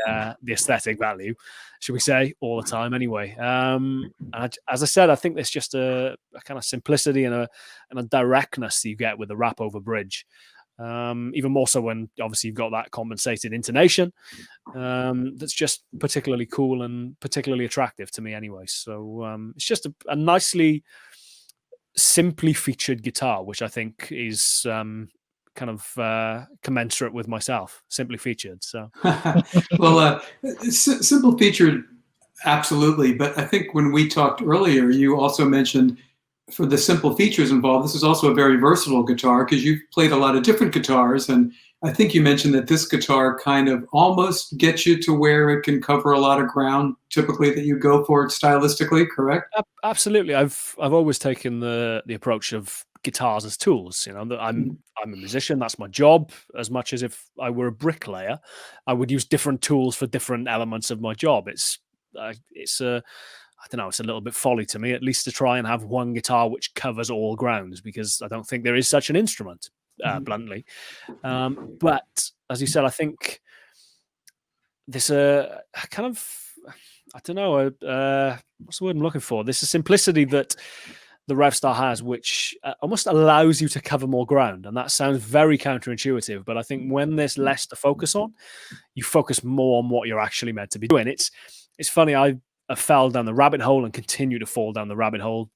aesthetic value, should we say, all the time anyway. As I said, I think there's just a kind of simplicity and a directness that you get with the wrap over bridge. Even more so when obviously you've got that compensated intonation. That's just particularly cool and particularly attractive to me anyway. So it's just a nicely simply featured guitar, which I think is kind of commensurate with myself, simply featured. So well, simple featured, absolutely. But I think when we talked earlier, you also mentioned for the simple features involved, this is also a very versatile guitar because you've played a lot of different guitars. And I think you mentioned that this guitar kind of almost gets you to where it can cover a lot of ground typically that you go for it stylistically, correct? Absolutely. I've always taken the approach of guitars as tools. You know, that I'm a musician, that's my job. As much as if I were a bricklayer, I would use different tools for different elements of my job. It's I don't know, it's a little bit folly to me, at least to try and have one guitar which covers all grounds, because I don't think there is such an instrument, bluntly. But as you said, I think there's a kind of, I don't know, what's the word I'm looking for? There's a simplicity that the Revstar has, which almost allows you to cover more ground. And that sounds very counterintuitive, but I think when there's less to focus on, you focus more on what you're actually meant to be doing. It's funny, I fell down the rabbit hole and continue to fall down the rabbit hole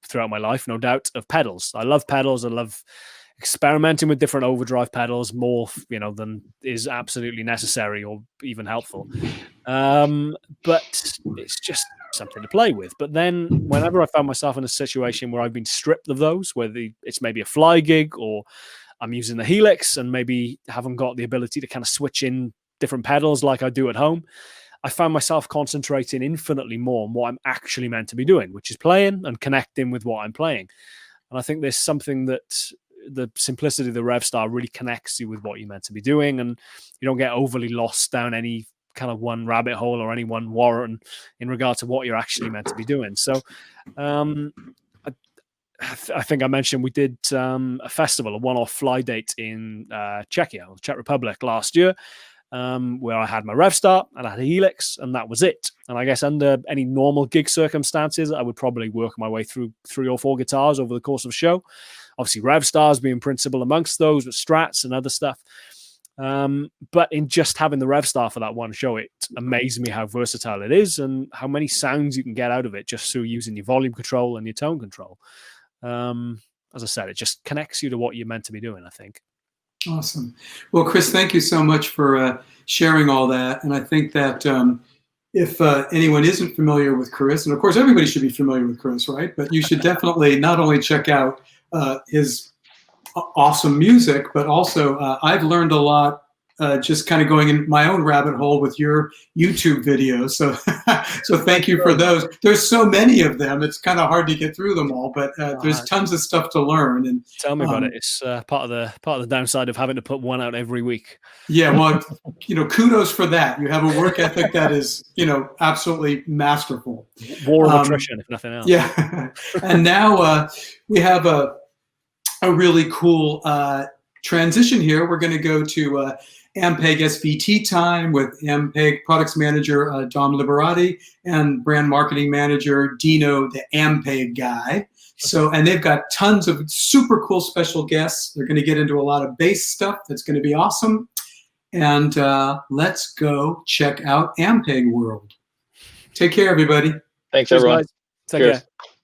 throughout my life, no doubt, of pedals. I love pedals. I love experimenting with different overdrive pedals more, than is absolutely necessary or even helpful. But it's just something to play with. But then whenever I found myself in a situation where I've been stripped of those, whether it's maybe a fly gig or I'm using the Helix and maybe haven't got the ability to kind of switch in different pedals like I do at home, I found myself concentrating infinitely more on what I'm actually meant to be doing, which is playing and connecting with what I'm playing. And I think there's something that the simplicity of the Revstar really connects you with what you're meant to be doing, and you don't get overly lost down any kind of one rabbit hole or any one warren in regard to what you're actually meant to be doing. So I think I mentioned we did a festival, a one-off fly date in Czechia, Czech Republic last year, where I had my Revstar and I had a Helix, and that was it. And I guess under any normal gig circumstances, I would probably work my way through 3 or 4 guitars over the course of a show. Obviously, Revstars being principal amongst those, with Strats and other stuff. But in just having the Revstar for that one show, it amazed me how versatile it is and how many sounds you can get out of it just through using your volume control and your tone control. As I said, it just connects you to what you're meant to be doing, I think. Awesome. Well, Chris, thank you so much for sharing all that. And I think that if anyone isn't familiar with Chris, and of course everybody should be familiar with Chris, right? But you should definitely not only check out his awesome music, but also I've learned a lot just kind of going in my own rabbit hole with your YouTube videos. So so thank you for those. There's so many of them. It's kind of hard to get through them all, but there's tons of stuff to learn. And tell me about it. It's part of the downside of having to put one out every week. Yeah, well, kudos for that. You have a work ethic that is, absolutely masterful. War of attrition, if nothing else. Yeah. And now we have a really cool transition here. We're going to go to Ampeg SVT time with Ampeg products manager Dom Liberati and brand marketing manager Dino, the Ampeg guy. So, and they've got tons of super cool special guests. They're going to get into a lot of bass stuff that's going to be awesome. And let's go check out Ampeg World. Take care, everybody. Thanks, Cheers, everyone. guys. Take Cheers. care.